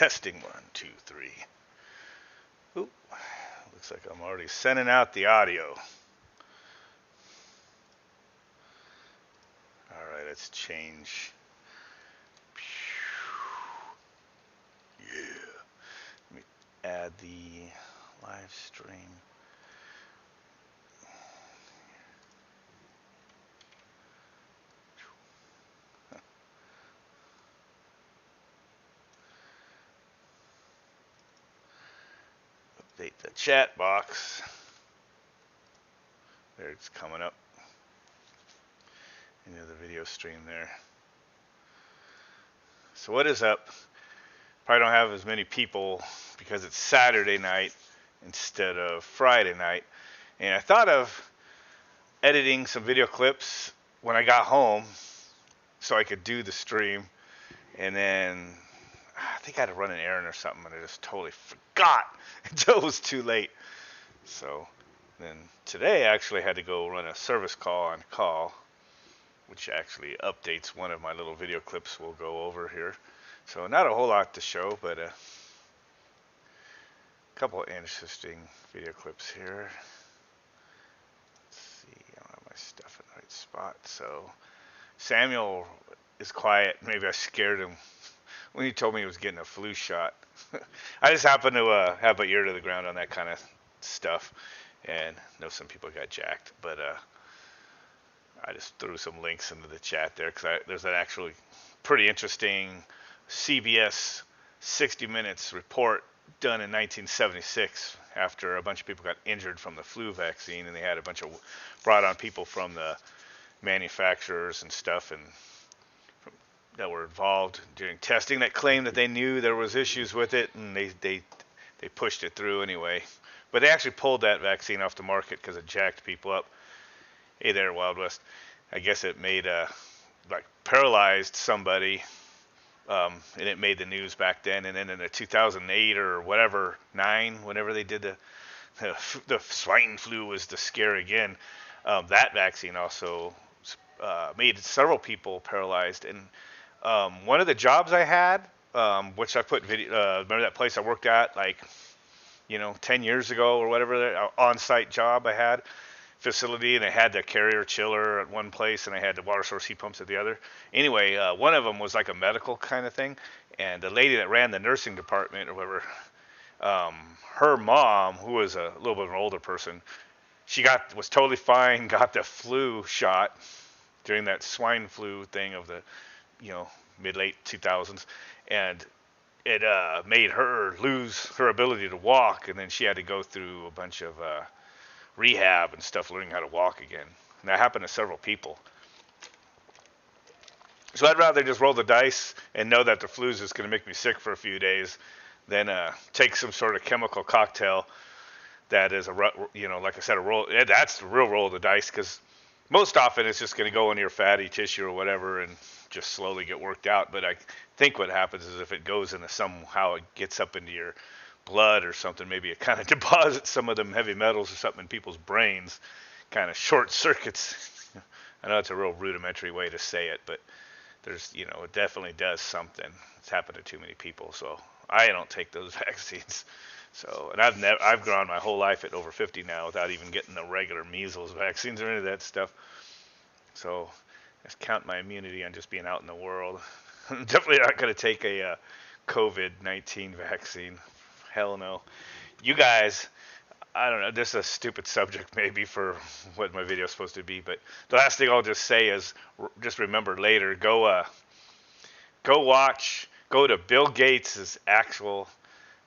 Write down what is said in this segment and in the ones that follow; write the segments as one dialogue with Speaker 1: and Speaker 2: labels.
Speaker 1: Testing 1, 2, 3. Oop, looks like I'm already sending out the audio. Alright, let's change. Yeah. Let me add the live stream. Update the chat box. There, it's coming up into the video stream there. So what is up? Probably don't have as many people because it's Saturday night instead of Friday night. And I thought of editing some video clips when I got home so I could do the stream. And then I think I had to run an errand or something, and I just totally forgot until it was too late. So then today I actually had to go run a service call on call, which actually updates one of my little video clips we'll go over here. So not a whole lot to show, but a couple of interesting video clips here. Let's see, I don't have my stuff in the right spot. So Samuel is quiet. Maybe I scared him when he told me he was getting a flu shot. I just happen to have my ear to the ground on that kind of stuff, and know some people got jacked, but I just threw some links into the chat there because there's an actually pretty interesting CBS 60 Minutes report done in 1976 after a bunch of people got injured from the flu vaccine, and they had a bunch of brought on people from the manufacturers and stuff and that were involved during testing that claimed that they knew there was issues with it, and they pushed it through anyway. But they actually pulled that vaccine off the market because it jacked people up. Hey there, Wild West. I guess it made like paralyzed somebody, and it made the news back then. And then in the 2008 or whatever, 9, whenever they did the swine flu was the scare again. That vaccine also made several people paralyzed. And one of the jobs I had, which I put video, remember that place I worked at, like, 10 years ago or whatever, on-site job I had, facility, and I had the carrier chiller at one place, and I had the water source heat pumps at the other. Anyway, one of them was like a medical kind of thing, and the lady that ran the nursing department or whatever, her mom, who was a little bit of an older person, she was totally fine, got the flu shot during that swine flu thing of the, mid-late 2000s, and it made her lose her ability to walk, and then she had to go through a bunch of rehab and stuff, learning how to walk again. And that happened to several people. So I'd rather just roll the dice and know that the flu is just going to make me sick for a few days than take some sort of chemical cocktail that is like I said, a roll. That's the real roll of the dice, because most often it's just going to go into your fatty tissue or whatever and just slowly get worked out. But I think what happens is if it goes into somehow it gets up into your blood or something, maybe it kind of deposits some of them heavy metals or something in people's brains, kind of short circuits. I know it's a real rudimentary way to say it, but there's, it definitely does something. It's happened to too many people, so I don't take those vaccines. So, and I've gone my whole life at over 50 now without even getting the regular measles vaccines or any of that stuff. So I just count my immunity on just being out in the world. I'm definitely not going to take a COVID-19 vaccine. Hell no. You guys, I don't know, this is a stupid subject maybe for what my video is supposed to be, but the last thing I'll just say is just remember later, go to Bill Gates' actual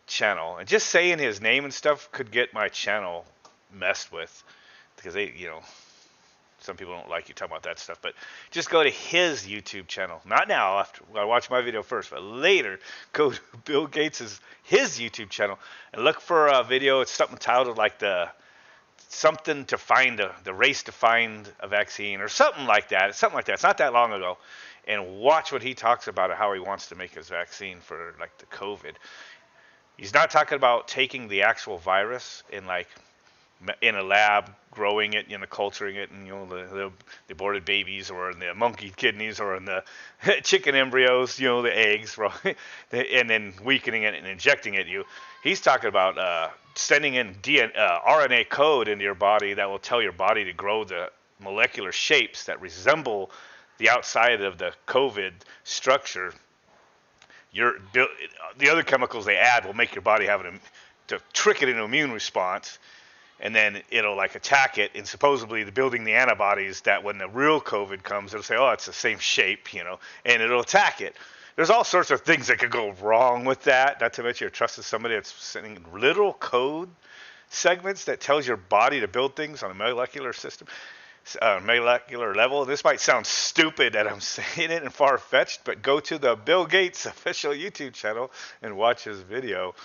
Speaker 1: channel, and just saying his name and stuff could get my channel messed with, because they, some people don't like you talking about that stuff, but just go to his YouTube channel. Not now, after I watch my video first, but later, go to Bill Gates' his YouTube channel and look for a video. It's something titled like the race to find a vaccine or something like that. It's something like that. It's not that long ago. And watch what he talks about, how he wants to make his vaccine for like the COVID. He's not talking about taking the actual virus and like in a lab growing it, culturing it, and the aborted babies, or in the monkey kidneys, or in the chicken embryos, the eggs, right? And then weakening it and injecting it. He's talking about sending in RNA code into your body that will tell your body to grow the molecular shapes that resemble the outside of the COVID structure. The other chemicals they add will make your body to trick it into an immune response, and then it'll attack it, and supposedly building the antibodies that when the real COVID comes, it'll say, oh, it's the same shape, and it'll attack it. There's all sorts of things that could go wrong with that. Not to mention you're trusting somebody that's sending literal code segments that tells your body to build things on a molecular level. This might sound stupid that I'm saying it and far-fetched, but go to the Bill Gates official YouTube channel and watch his video.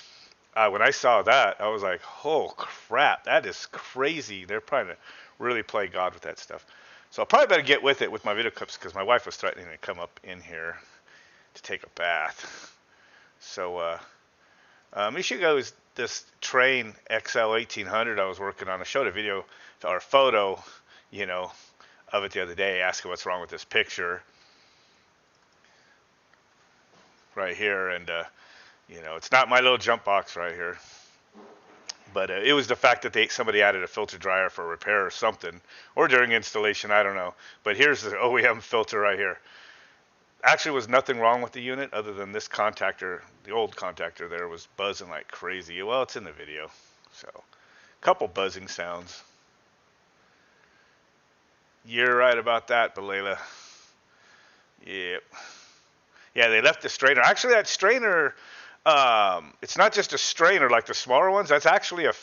Speaker 1: When I saw that, I was like, oh crap, that is crazy. They're trying to really play God with that stuff. So I'll probably better get with it with my video clips, because my wife was threatening to come up in here to take a bath. So Michigo is this Train XL 1800 I was working on. I showed a video or a photo, of it the other day, asking what's wrong with this picture right here. And it's not my little jump box right here, but it was the fact that somebody added a filter dryer for repair or something, or during installation, I don't know. But here's the OEM filter right here. Actually, was nothing wrong with the unit other than this contactor, the old contactor there, was buzzing like crazy. Well, it's in the video, so a couple buzzing sounds. You're right about that, Belayla. Yep. Yeah, they left the strainer. Actually, that strainer, it's not just a strainer like the smaller ones. That's actually a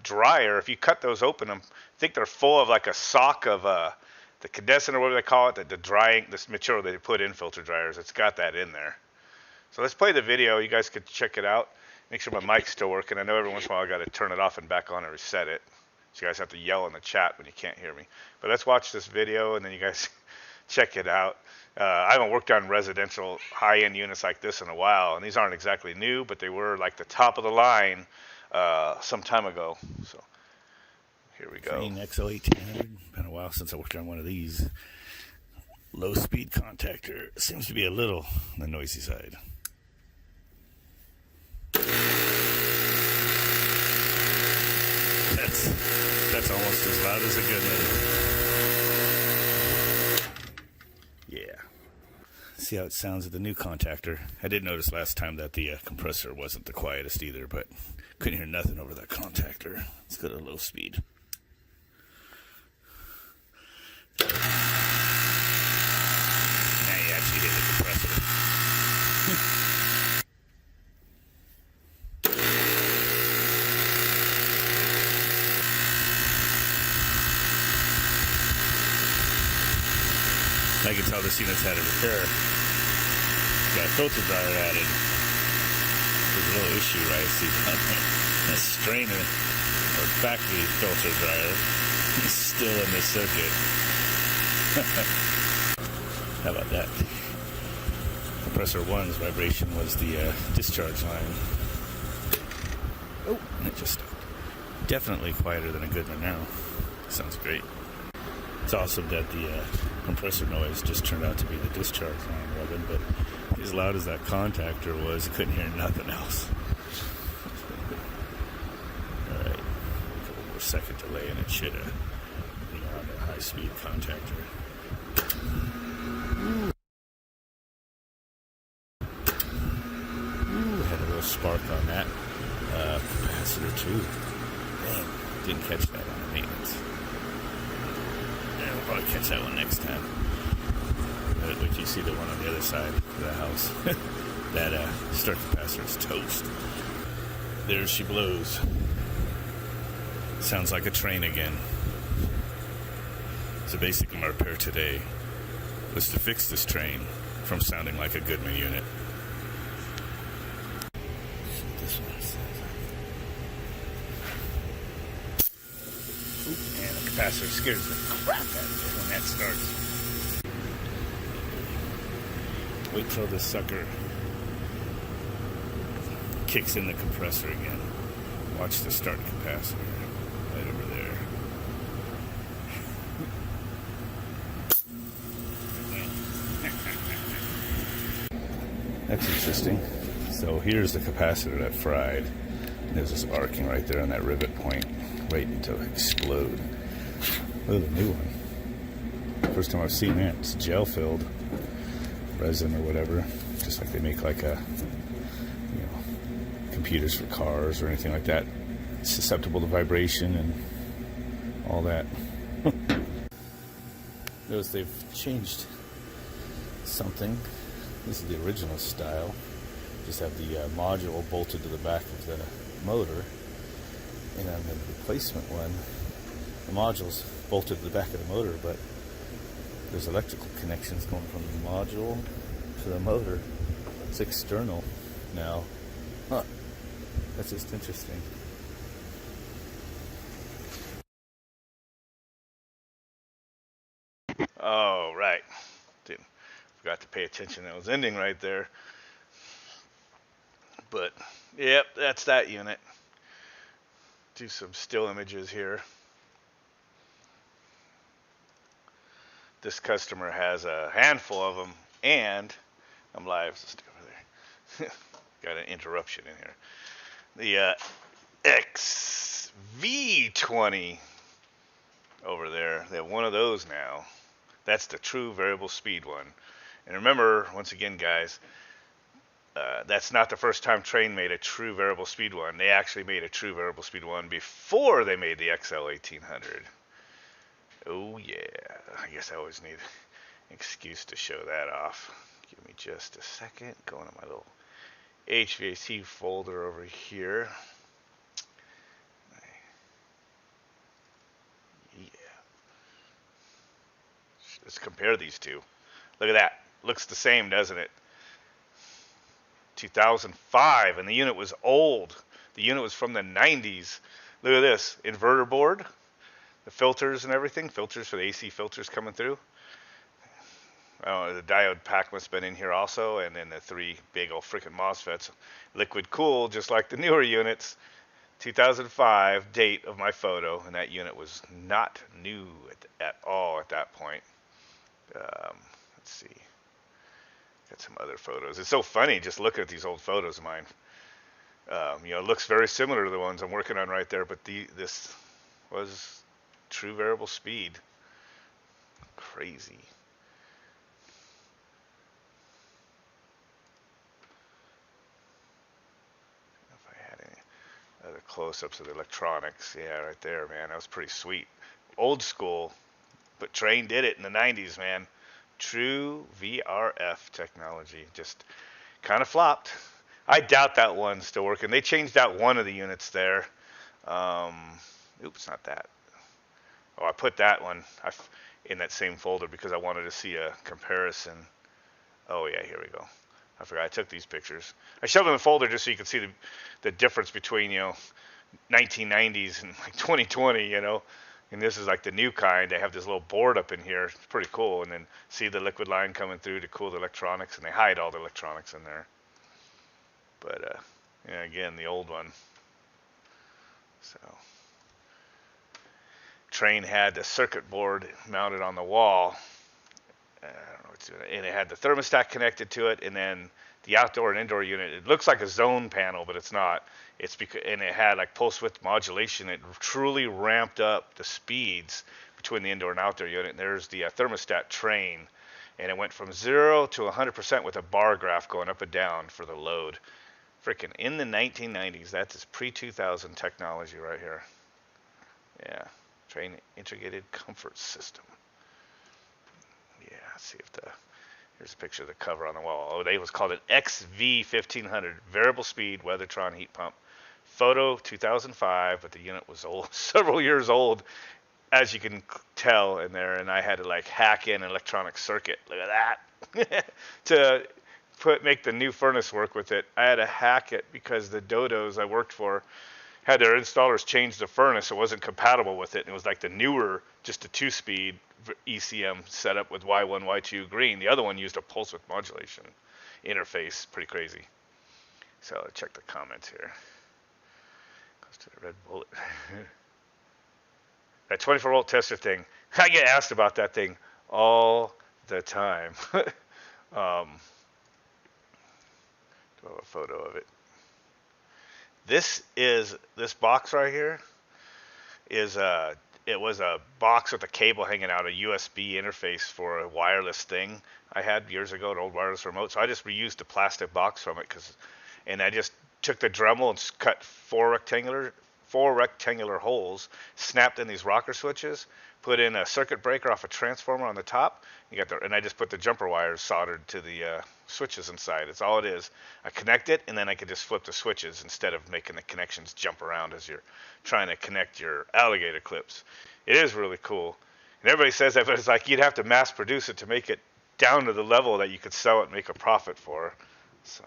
Speaker 1: dryer. If you cut those open, I think they're full of like a sock of the condensate, or whatever they call it, the drying, this material they put in filter dryers. It's got that in there. So let's play the video. You guys could check it out. Make sure my mic's still working. I know every once in a while I got to turn it off and back on and reset it. So you guys have to yell in the chat when you can't hear me. But let's watch this video, and then you guys check it out. I haven't worked on residential high-end units like this in a while, and these aren't exactly new, but they were like the top of the line some time ago. So here we go.
Speaker 2: Train XL 1800. Been a while since I worked on one of these. Low-speed contactor. Seems to be a little on the noisy side. That's almost as loud as a good one. Yeah. See how it sounds with the new contactor. I did notice last time that the compressor wasn't the quietest either, but couldn't hear nothing over that contactor. Let's go to low speed. Now you actually hit the compressor. I can tell this unit's had a repair. Got a filter dryer added. There's a little issue, right? See, a strainer or factory filter dryer is still in the circuit. How about that? Compressor 1's vibration was the discharge line. Oh, and it just stopped. Definitely quieter than a good one now. Sounds great. It's awesome that the compressor noise just turned out to be the discharge line rubbing, but as loud as that contactor was, you couldn't hear nothing else. Alright, a couple more second delay and it should be on the high-speed contactor. Ooh, had a little spark on that capacitor too. Dang, didn't catch that on the maintenance. We'll probably catch that one next time. Wait till you see the one on the other side of the house. That start capacitor is toast. There she blows. Sounds like a train again. So basically my repair today was to fix this train from sounding like a Goodman unit. This one sounds like... And the capacitor scares the crap out of it when that starts. Wait till this sucker kicks in the compressor again. Watch the start capacitor. Right That's interesting. So here's the capacitor that fried. There's this arcing right there on that rivet point, waiting to explode. Oh, the new one. First time I've seen that. It's gel-filled resin or whatever, just like they make like a, computers for cars or anything like that. It's susceptible to vibration and all that. Notice they've changed something. This is the original style. Just have the module bolted to the back of the motor, and on the replacement one, the module's bolted to the back of the motor, but there's electrical connections going from the module to the motor. It's external now. Huh. That's just interesting.
Speaker 1: Oh, right. Forgot to pay attention. That was ending right there. But, yep, that's that unit. Do some still images here. This customer has a handful of them, and I'm live, so stay over there. Got an interruption in here. The XV20 over there. They have one of those now. That's the true variable speed one. And remember, once again, guys, that's not the first time Train made a true variable speed one. They actually made a true variable speed one before they made the XL1800. Oh yeah, I guess I always need an excuse to show that off. Give me just a second. Going to my little HVAC folder over here. Yeah. Let's compare these two. Look at that. Looks the same, doesn't it? 2005, and the unit was old. The unit was from the 90s. Look at this. Inverter board. The filters and everything. Filters for the AC filters coming through. The diode pack must have been in here also, and then the three big old freaking MOSFETs. Liquid cool, just like the newer units. 2005 date of my photo, and that unit was not new at all at that point. Let's see. Got some other photos. It's so funny just looking at these old photos of mine. It looks very similar to the ones I'm working on right there, but this was true variable speed. Crazy. If I had any other close-ups of the electronics, yeah, right there, man, that was pretty sweet. Old school, but Train did it in the 90s, man. True VRF technology. Just kind of flopped. I doubt that one's still working. They changed out one of the units there. Oops, not that. Oh, I put that one in that same folder because I wanted to see a comparison. Oh yeah, here we go. I forgot I took these pictures. I shoved them in the folder just so you can see the difference between 1990s and like 2020. And this is like the new kind. They have this little board up in here. It's pretty cool. And then see the liquid line coming through to cool the electronics, and they hide all the electronics in there. But again, the old one. So Train had the circuit board mounted on the wall. I don't know what's doing it. And it had the thermostat connected to it, and then the outdoor and indoor unit. It looks like a zone panel, but it's not. And it had like pulse width modulation. It truly ramped up the speeds between the indoor and outdoor unit. And there's the thermostat Train, and it went from 0 to 100% with a bar graph going up and down for the load. Freaking in the 1990s. That's pre-2000 technology right here. Yeah, Train integrated comfort system. Yeah, let's see if here's a picture of the cover on the wall. Oh, it was called an XV1500 variable speed Weathertron heat pump. Photo 2005, but the unit was old, several years old, as you can tell in there. And I had to like hack in an electronic circuit. Look at that to make the new furnace work with it. I had to hack it because the dodos I worked for had their installers change the furnace. It wasn't compatible with it. And it was like the newer, just a 2-speed ECM setup with Y1, Y2 green. The other one used a pulse width modulation interface. Pretty crazy. So check the comments here. Goes to the red bullet. That 24-volt tester thing. I get asked about that thing all the time. Throw a photo of it. This box right here is it was a box with a cable hanging out, a USB interface for a wireless thing I had years ago, an old wireless remote. So I just reused the plastic box from it, and I just took the Dremel and cut four rectangular holes, snapped in these rocker switches, put in a circuit breaker off a transformer on the top. And I just put the jumper wires soldered to the switches inside. It's all it is. I connect it, and then I can just flip the switches instead of making the connections jump around as you're trying to connect your alligator clips. It is really cool. And everybody says that, but it's like you'd have to mass produce it to make it down to the level that you could sell it and make a profit for. So,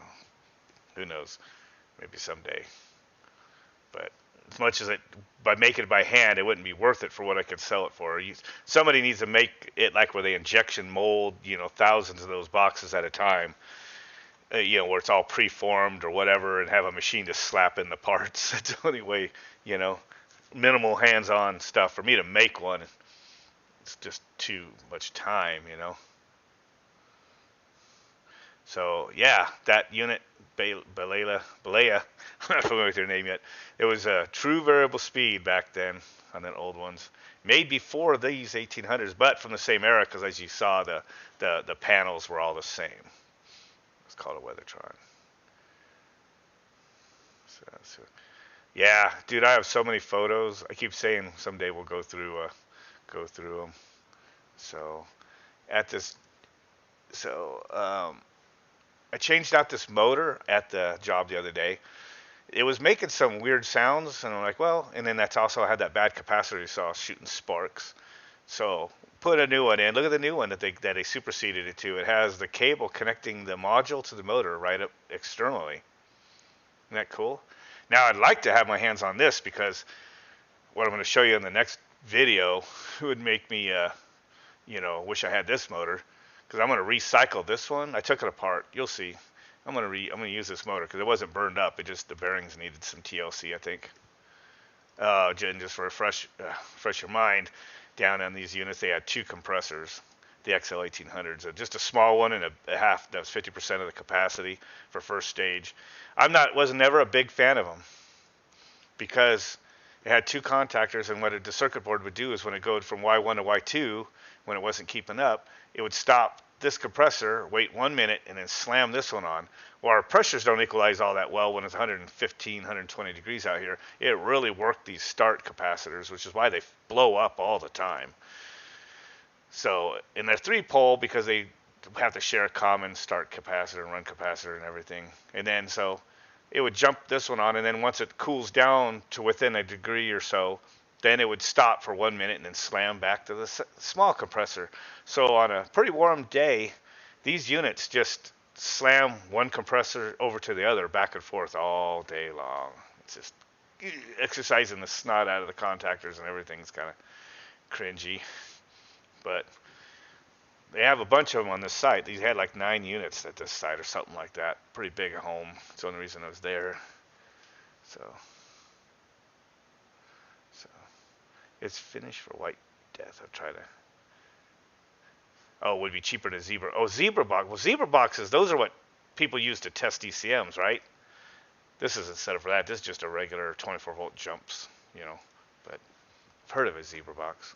Speaker 1: who knows? Maybe someday. But as much as by making it by hand, it wouldn't be worth it for what I could sell it for. Somebody needs to make it like where they injection mold, thousands of those boxes at a time, where it's all preformed or whatever, and have a machine to slap in the parts. That's the only way, minimal hands-on stuff. For me to make one, it's just too much time, So yeah, that unit, Balea, I'm not familiar with their name yet. It was a true variable speed back then on the old ones, made before these 1800s, but from the same era, because as you saw, the panels were all the same. It's called a Weathertron. So yeah, dude, I have so many photos. I keep saying someday we'll go through them. So I changed out this motor at the job the other day. It was making some weird sounds, and I'm like, well, and then that's also had that bad capacitor you saw shooting sparks. So put a new one in. Look at the new one that they superseded it to. It has the cable connecting the module to the motor right up externally. Isn't that cool? Now I'd like to have my hands on this, because what I'm going to show you in the next video would make me, wish I had this motor. Because I'm going to recycle this one. I took it apart. You'll see. I'm going to use this motor because it wasn't burned up. It just, the bearings needed some TLC, I think. Just for refresh your mind, down on these units, they had two compressors, the XL 1800s. Just a small one and a half. That was 50% of the capacity for first stage. Was never a big fan of them, because it had two contactors, and what the circuit board would do is when it goes from Y1 to Y2, when it wasn't keeping up, it would stop this compressor, wait 1 minute, and then slam this one on. Well, our pressures don't equalize all that well when it's 115, 120 degrees out here. It really worked these start capacitors, which is why they blow up all the time. So, and they're 3-pole because they have to share a common start capacitor and run capacitor and everything. And then so it would jump this one on, and then once it cools down to within a degree or so, then it would stop for 1 minute and then slam back to the small compressor. So on a pretty warm day, these units just slam one compressor over to the other, back and forth all day long. It's just exercising the snot out of the contactors and everything's kind of cringy. But they have a bunch of them on this site. These had like 9 units at this site or something like that. Pretty big a home. It's the only reason I was there. So it's finished for White Death. I'll try to. Oh, it would be cheaper to Zebra. Oh, Zebra box. Well, Zebra boxes, those are what people use to test ECMs, right? This isn't set up for that. This is just a regular 24-volt jumps, But I've heard of a Zebra box.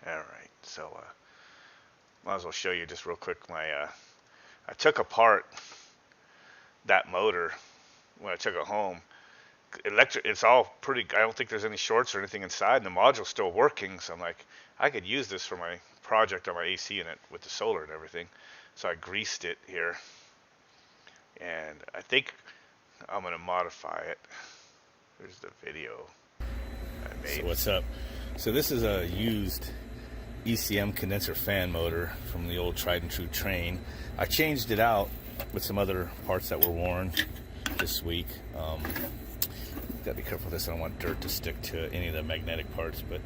Speaker 1: All right, so might as well show you just real quick I took apart that motor when I took it home. It's all pretty. I don't think there's any shorts or anything inside, and the module's still working. So I'm like, I could use this for my project on my AC unit with the solar and everything. So I greased it here, and I think I'm gonna modify it. Here's the video I made.
Speaker 2: So what's up? So this is a used ECM condenser fan motor from the old tried and true train. I changed it out with some other parts that were worn this week. Gotta be careful with this. I don't want dirt to stick to any of the magnetic parts, but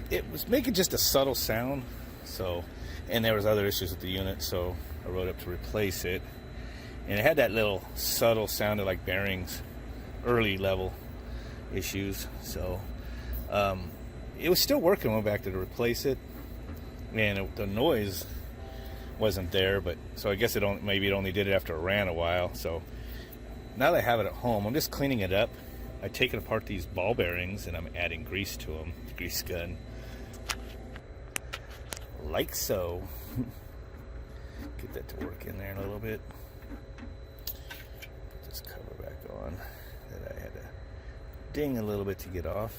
Speaker 2: it was making just a subtle sound. So, and there was other issues with the unit, so I wrote up to replace it. And it had that little subtle sound of like bearings, early level issues. So, it was still working when I went back to replace it, and the noise wasn't there, but so I guess maybe it only did it after it ran a while. So now that I have it at home, I'm just cleaning it up. I've taken apart these ball bearings and I'm adding grease to them, grease gun, like so. Get that to work in there in a little bit. Put this cover back on that I had to ding a little bit to get off.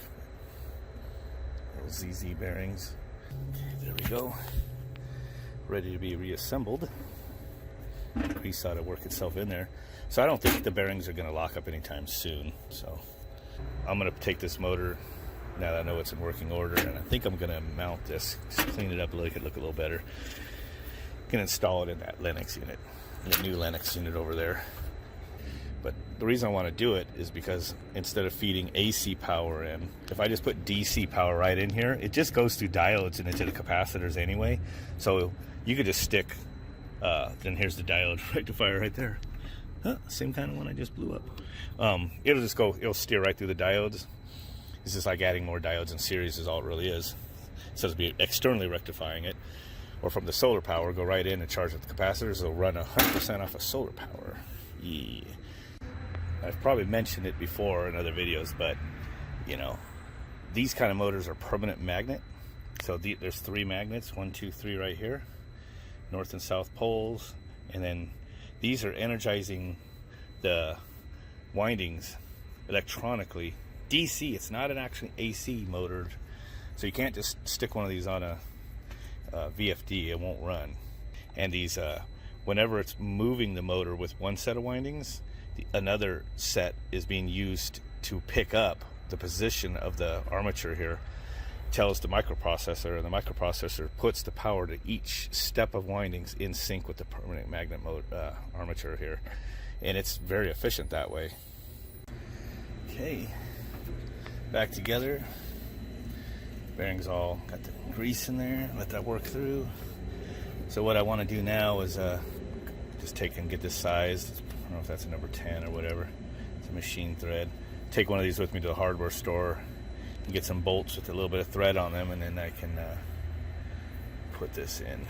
Speaker 2: Those ZZ bearings. There we go. Ready to be reassembled. Grease ought to work itself in there. So I don't think the bearings are going to lock up anytime soon. So I'm going to take this motor now that I know it's in working order, and I think I'm going to mount this, just clean it up a little, make it look a little better. Can install it in that Lennox unit, the new Lennox unit over there. But the reason I want to do it is because instead of feeding AC power in, if I just put DC power right in here, it just goes through diodes and into the capacitors anyway. So you could just stick, then here's the diode rectifier right there. Huh, same kind of one I just blew up. It'll just go, it'll steer right through the diodes. It's just like adding more diodes in series is all it really is. So it'll be externally rectifying it. Or from the solar power, go right in and charge up the capacitors. It'll run 100% off of solar power. Yeah. I've probably mentioned it before in other videos, but you know, these kind of motors are permanent magnet. So there's 3 magnets, 1, 2, 3 right here, north and south poles, and then these are energizing the windings electronically. DC, it's not an actually AC motor, so you can't just stick one of these on a VFD, it won't run. And these, whenever it's moving the motor with one set of windings, another set is being used to pick up the position of the armature here, tells the microprocessor, and the microprocessor puts the power to each step of windings in sync with the permanent magnet armature here, and it's very efficient that way. Okay, back together. Bearings all got the grease in there, let that work through. So what I want to do now is just take and get this sized. I don't know if that's a number 10 or whatever. It's a machine thread. Take one of these with me to the hardware store and get some bolts with a little bit of thread on them, and then I can put this in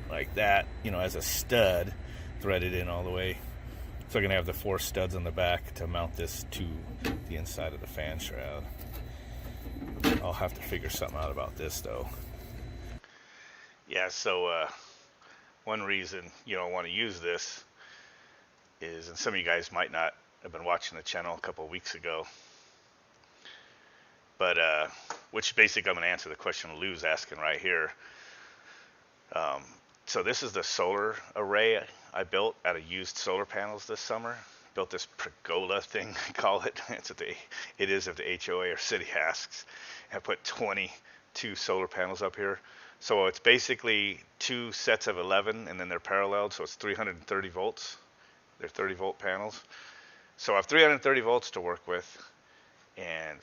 Speaker 2: like that, you know, as a stud, thread it in all the way. So I'm going to have the 4 studs on the back to mount this to the inside of the fan shroud. I'll have to figure something out about this though.
Speaker 1: Yeah, so one reason you don't want to use this is, and some of you guys might not have been watching the channel a couple of weeks ago, but which basically I'm going to answer the question Lou's asking right here. So this is the solar array I built out of used solar panels this summer. Built this pergola thing, I call it. It's what it is if the HOA or city asks. I put 22 solar panels up here. So it's basically 2 sets of 11, and then they're paralleled, so it's 330 volts. They're 30 volt panels. So I have 330 volts to work with, and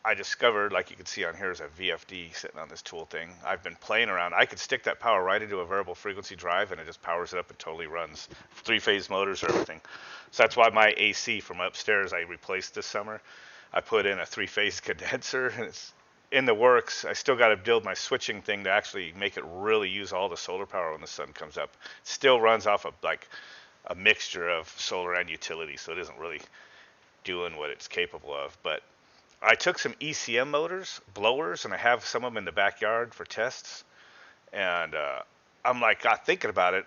Speaker 1: I discovered, like you can see on here, is a VFD sitting on this tool thing. I've been playing around. I could stick that power right into a variable frequency drive, and it just powers it up and totally runs. 3-phase motors or everything. So that's why my AC from upstairs I replaced this summer. I put in a 3-phase condenser, and it's in the works. I still got to build my switching thing to actually make it really use all the solar power when the sun comes up. It still runs off of like a mixture of solar and utility, so it isn't really doing what it's capable of. But I took some ECM motors, blowers, and I have some of them in the backyard for tests. And I'm like, got thinking about it.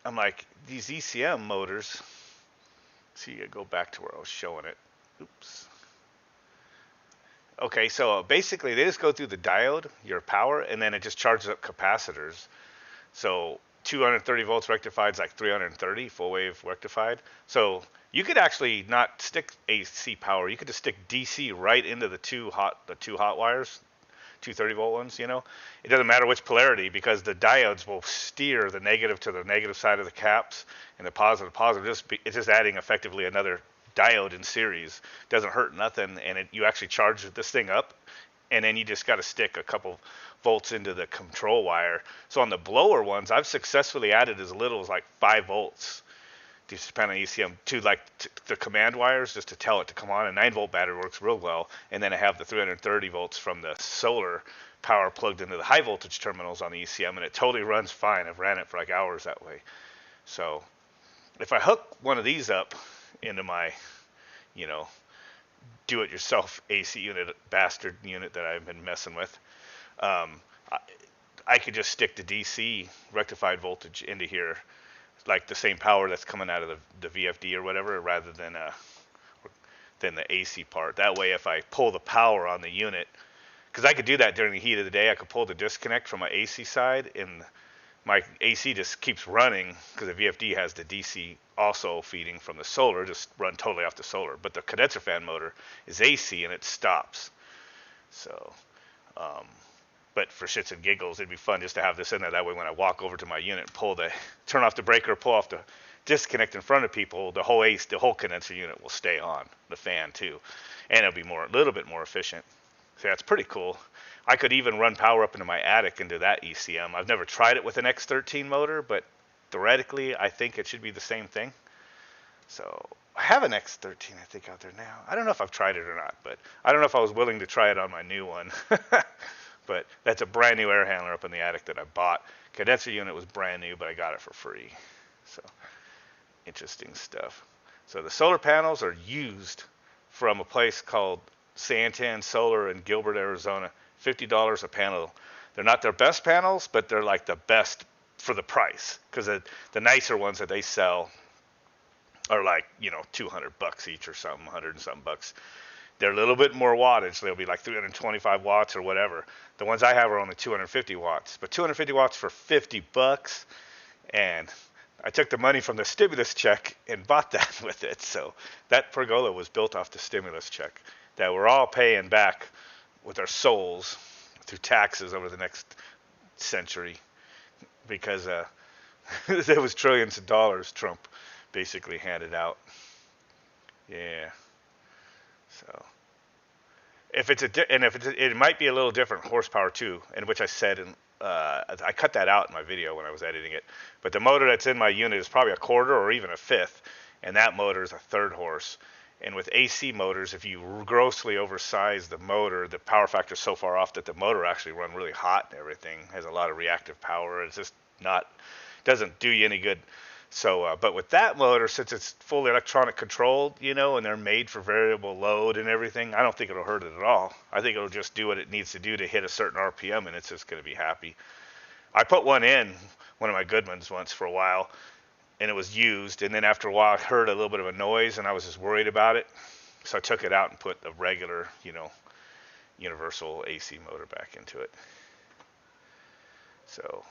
Speaker 1: I'm like, these ECM motors, see, I go back to where I was showing it. Oops. Okay, so basically they just go through the diode, your power, and then it just charges up capacitors. So 230 volts rectified is like 330 full wave rectified. So you could actually not stick AC power. You could just stick DC right into the two hot wires, 230 volt ones. You know, it doesn't matter which polarity because the diodes will steer the negative to the negative side of the caps and the positive. It's just adding effectively another diode in series. Doesn't hurt nothing, and you actually charge this thing up, and then you just got to stick a couple volts into the control wire. So on the blower ones, I've successfully added as little as like 5 volts just depend on ECM to like the command wires just to tell it to come on. A 9-volt battery works real well, and then I have the 330 volts from the solar power plugged into the high voltage terminals on the ECM, and it totally runs fine. I've ran it for like hours that way. So if I hook one of these up into my, you know, do-it-yourself AC unit, bastard unit that I've been messing with, um, I, I could just stick the DC rectified voltage into here, like the same power that's coming out of the VFD or whatever, rather than the AC part. That way, if I pull the power on the unit, because I could do that during the heat of the day, I could pull the disconnect from my AC side, and my AC just keeps running because the VFD has the DC also feeding from the solar, just run totally off the solar. But the condenser fan motor is AC and it stops. So, but for shits and giggles, it'd be fun just to have this in there. That way, when I walk over to my unit and turn off the breaker, pull off the disconnect in front of people, the whole condenser unit will stay on, the fan too, and it'll be a little bit more efficient. So that's pretty cool. I could even run power up into my attic into that ECM. I've never tried it with an X13 motor, but theoretically, I think it should be the same thing. So I have an X13, I think, out there now. I don't know if I've tried it or not, but I don't know if I was willing to try it on my new one. But that's a brand new air handler up in the attic that I bought. Condenser unit was brand new, but I got it for free. So interesting stuff. So the solar panels are used from a place called Santan Solar in Gilbert, Arizona. $50 a panel. They're not their best panels, but they're like the best for the price, because the nicer ones that they sell are like, $200 each or something, 100 and something bucks. They're a little bit more wattage. They'll be like 325 watts or whatever. The ones I have are only 250 watts, but 250 watts for $50, and I took the money from the stimulus check and bought that with it. So that pergola was built off the stimulus check that we're all paying back with our souls through taxes over the next century, because there was trillions of dollars Trump basically handed out. Yeah. So it might be a little different horsepower too, in which I said, and I cut that out in my video when I was editing it. But the motor that's in my unit is probably a quarter or even a fifth, and that motor is a third horse. And with AC motors, if you grossly oversize the motor, the power factor is so far off that the motor actually run really hot and everything, has a lot of reactive power. It's just doesn't do you any good. So, but with that motor, since it's fully electronic controlled, and they're made for variable load and everything, I don't think it'll hurt it at all. I think it'll just do what it needs to do to hit a certain RPM, and it's just going to be happy. I put one of my good ones once for a while, and it was used, and then after a while I heard a little bit of a noise, and I was just worried about it, so I took it out and put a regular, universal AC motor back into it. So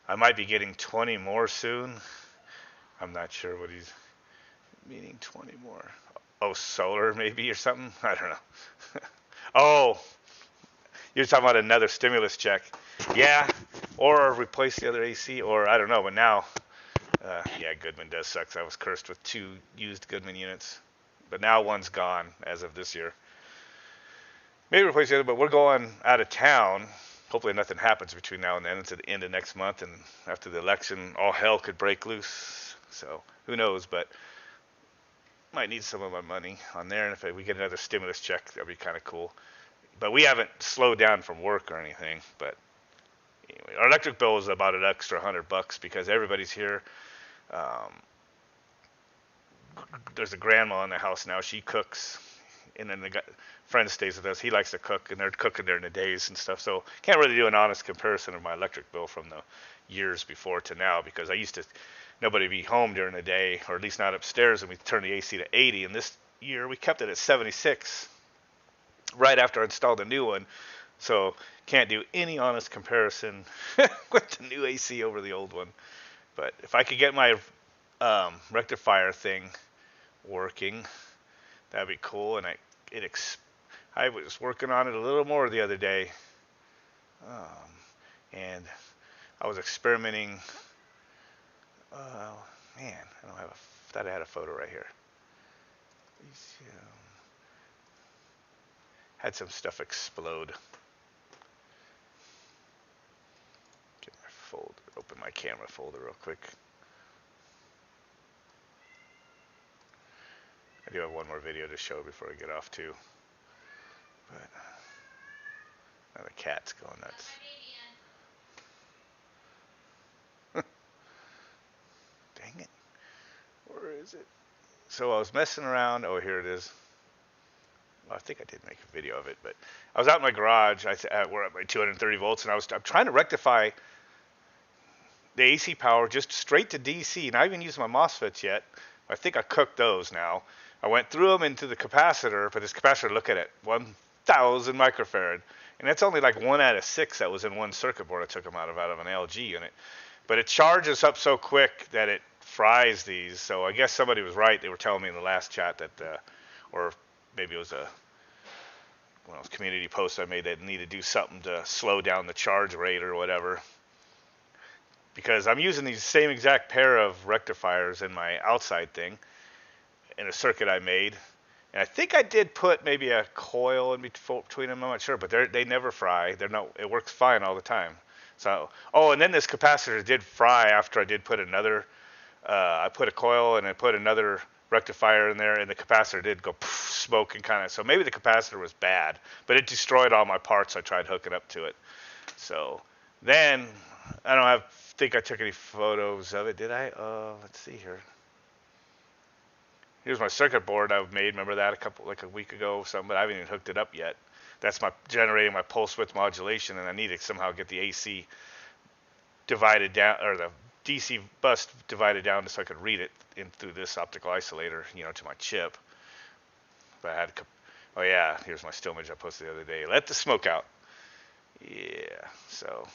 Speaker 1: I might be getting 20 more soon. I'm not sure what he's meaning, 20 more. Oh, solar maybe or something? I don't know. Oh, you're talking about another stimulus check. Yeah, or replace the other AC, or I don't know, but now... yeah, Goodman does suck. I was cursed with 2 used Goodman units, but now one's gone as of this year. Maybe replace the other, but we're going out of town. Hopefully nothing happens between now and then. It's at the end of next month, and after the election, all hell could break loose. So who knows, but might need some of my money on there, and if we get another stimulus check, that'd be kind of cool. But we haven't slowed down from work or anything, but anyway, our electric bill is about an extra $100 because everybody's here. There's a grandma in the house now. She cooks, and then the friend stays with us. He likes to cook, and they're cooking during the days and stuff. So can't really do an honest comparison of my electric bill from the years before to now, because I used to nobody be home during the day, or at least not upstairs, and we turned the AC to 80. And this year we kept it at 76 right after I installed a new one. So can't do any honest comparison with the new AC over the old one. But if I could get my rectifier thing working, that'd be cool. And I was working on it a little more the other day, and I was experimenting. Man, thought I had a photo right here. Had some stuff explode. Get my folder, open my camera folder real quick. I do have one more video to show before I get off too. But now the cat's going nuts. Dang it. Where is it? So I was messing around. Oh, here it is. Well, I think I did make a video of it, but I was out in my garage. We're at my 230 volts, and I'm trying to rectify the AC power just straight to DC. Not even using my MOSFETs yet. I think I cooked those now. I went through them into the capacitor, but this capacitor, look at it, 1,000 microfarad. And that's only like 1 out of 6 that was in one circuit board I took them out of an LG unit. But it charges up so quick that it fries these. So I guess somebody was right. They were telling me in the last chat that, or maybe it was one of those community posts I made that need to do something to slow down the charge rate or whatever. Because I'm using these same exact pair of rectifiers in my outside thing in a circuit I made. And I think I did put maybe a coil in between them. I'm not sure, but they never fry. It works fine all the time. So, oh, and then this capacitor did fry after I did put another. I put a coil and I put another rectifier in there, and the capacitor did go poof, smoke and kind of. So maybe the capacitor was bad, but it destroyed all my parts. I tried hooking up to it. So then I think I took any photos of it. Did I? Let's see here. Here's my circuit board I've made. Remember that a week ago or something, but I haven't even hooked it up yet. That's generating my pulse width modulation, and I need to somehow get the AC divided down, or the DC bus divided down so I could read it in through this optical isolator, to my chip. But I had oh yeah, here's my still image I posted the other day. Let the smoke out. Yeah, so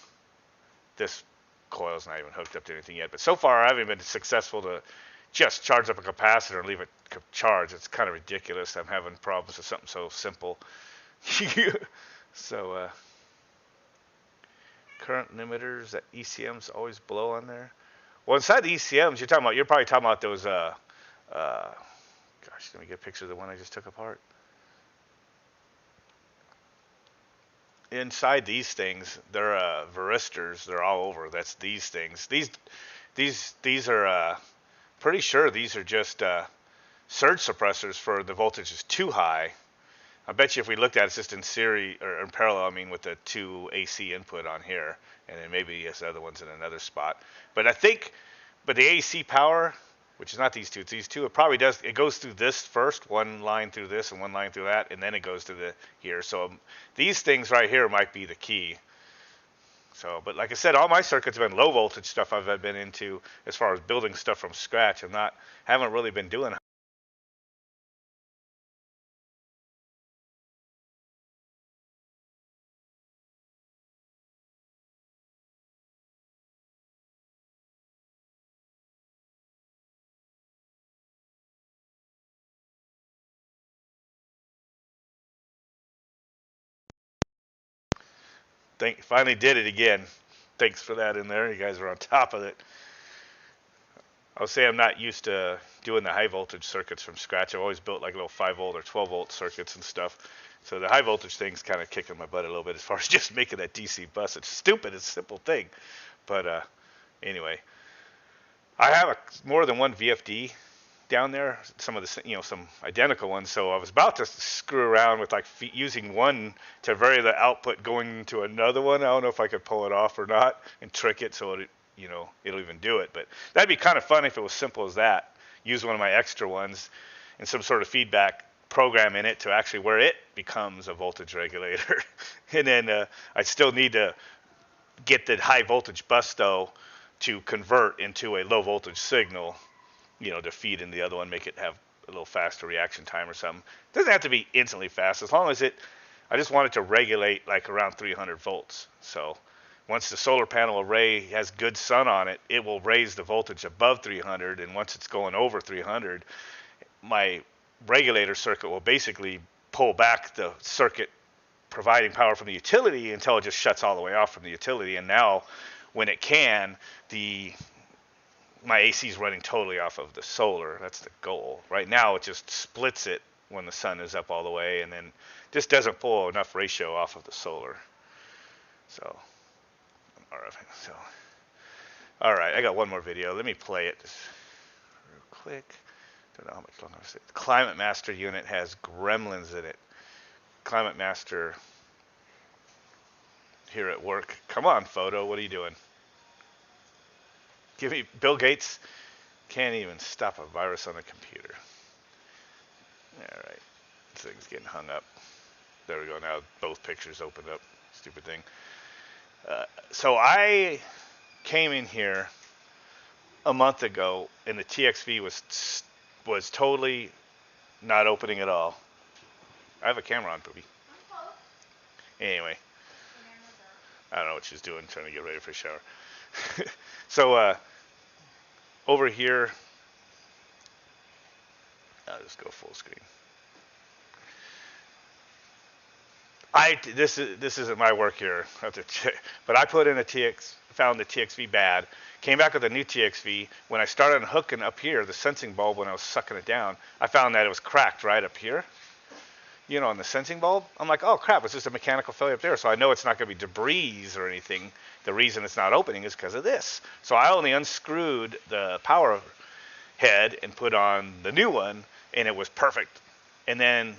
Speaker 1: this coil's not even hooked up to anything yet. But so far I haven't been successful to just charge up a capacitor and leave it charge. It's kind of ridiculous. I'm having problems with something so simple. So current limiters that ECMs always blow on there. Well, inside the ECMs, you're probably talking about those. Gosh, let me get a picture of the one I just took apart. Inside these things, they're varistors. They're all over. That's these things. These are pretty sure these are just surge suppressors for the voltage is too high. I bet you if we looked at it, it's just in series or in parallel, with the 2 AC input on here, and then maybe this other one's in another spot. But the AC power, which is not these two, it's these two, it goes through this first, one line through this and one line through that, and then it goes to here. So these things right here might be the key. So, but like I said, all my circuits have been low voltage stuff I've been into as far as building stuff from scratch. Haven't really been doing. Finally did it again. Thanks for that in there. You guys are on top of it. I'll say I'm not used to doing the high voltage circuits from scratch. I've always built like little 5 volt or 12 volt circuits and stuff. So the high voltage thing's kind of kicking my butt a little bit as far as just making that DC bus. It's stupid. It's a simple thing. But anyway, I have more than one VFD down there, some of the some identical ones. So I was about to screw around with using one to vary the output going to another one. I don't know if I could pull it off or not and trick it so it'll even do it. But that'd be kind of fun if it was simple as that. Use one of my extra ones and some sort of feedback program in it to actually where it becomes a voltage regulator. And then I still need to get the high voltage bus though to convert into a low voltage signal, to feed in the other one, make it have a little faster reaction time or something. It doesn't have to be instantly fast, as long as I just want it to regulate like around 300 volts. So once the solar panel array has good sun on it, it will raise the voltage above 300, and once it's going over 300, my regulator circuit will basically pull back the circuit providing power from the utility until it just shuts all the way off from the utility. And now when it can, my AC is running totally off of the solar. That's the goal. Right now, it just splits it when the sun is up all the way, and then just doesn't pull enough ratio off of the solar. So, all right, I got one more video. Let me play it just real quick. Don't know how much longer I say. The Climate Master unit has gremlins in it. Climate Master here at work. Come on, photo. What are you doing? Give me Bill Gates can't even stop a virus on a computer. All right, this thing's getting hung up. There we go. Now both pictures opened up. Stupid thing. So I came in here a month ago, and the TXV was totally not opening at all. I have a camera on, Poopy. Anyway, I don't know what she's doing, trying to get ready for a shower. So over here, I'll just go full screen. This isn't my work here, but I put in found the TXV bad, came back with a new TXV. When I started hooking up here, the sensing bulb, when I was sucking it down, I found that it was cracked right up here. You know, on the sensing bulb. I'm like, oh crap, it's just a mechanical failure up there. So I know it's not going to be debris or anything. The reason it's not opening is because of this. So I only unscrewed the power head and put on the new one, and it was perfect. And then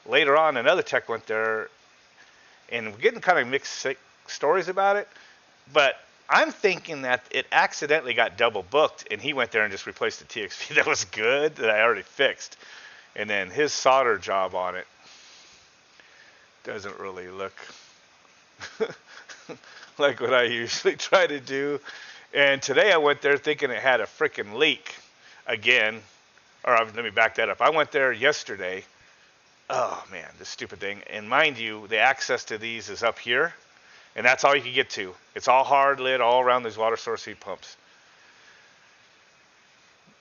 Speaker 1: later on, another tech went there, and we're getting kind of mixed stories about it. But I'm thinking that it accidentally got double booked, and he went there and just replaced the TXV that was good, that I already fixed. And then his solder job on it doesn't really look like what I usually try to do. And today I went there thinking it had a freaking leak again. Or let me back that up. I went there yesterday. Oh man, this stupid thing. And mind you, the access to these is up here, and that's all you can get to. It's all hard lid all around these water source heat pumps.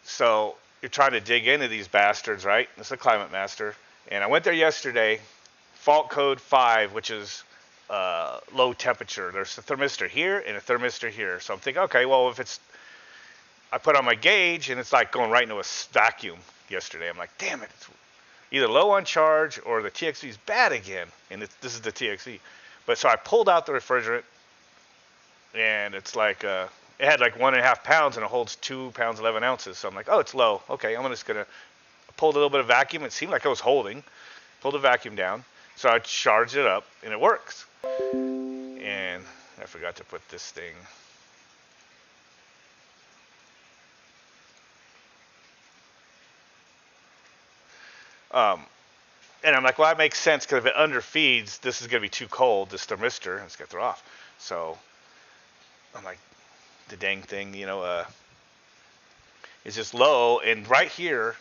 Speaker 1: So you're trying to dig into these bastards, right? This is a Climate Master. And I went there yesterday, fault code 5, which is low temperature. There's a thermistor here and a thermistor here. So I'm thinking, okay, well, if it's, I put on my gauge and it's like going right into a vacuum yesterday. I'm like, damn it, it's either low on charge or the TXV is bad again. And this is the TXV. But so I pulled out the refrigerant, and it's like, it had like 1.5 pounds, and it holds 2 pounds 11 ounces. So I'm like, oh, it's low. Okay, I'm just gonna pull a little bit of vacuum. It seemed like I was holding. Pulled the vacuum down, so I charged it up, and it works. And I forgot to put this thing. And I'm like, well, that makes sense, because if it underfeeds, this is going to be too cold, this thermistor, and it's going to throw off. So I'm like, the dang thing, you know, is just low. And right here,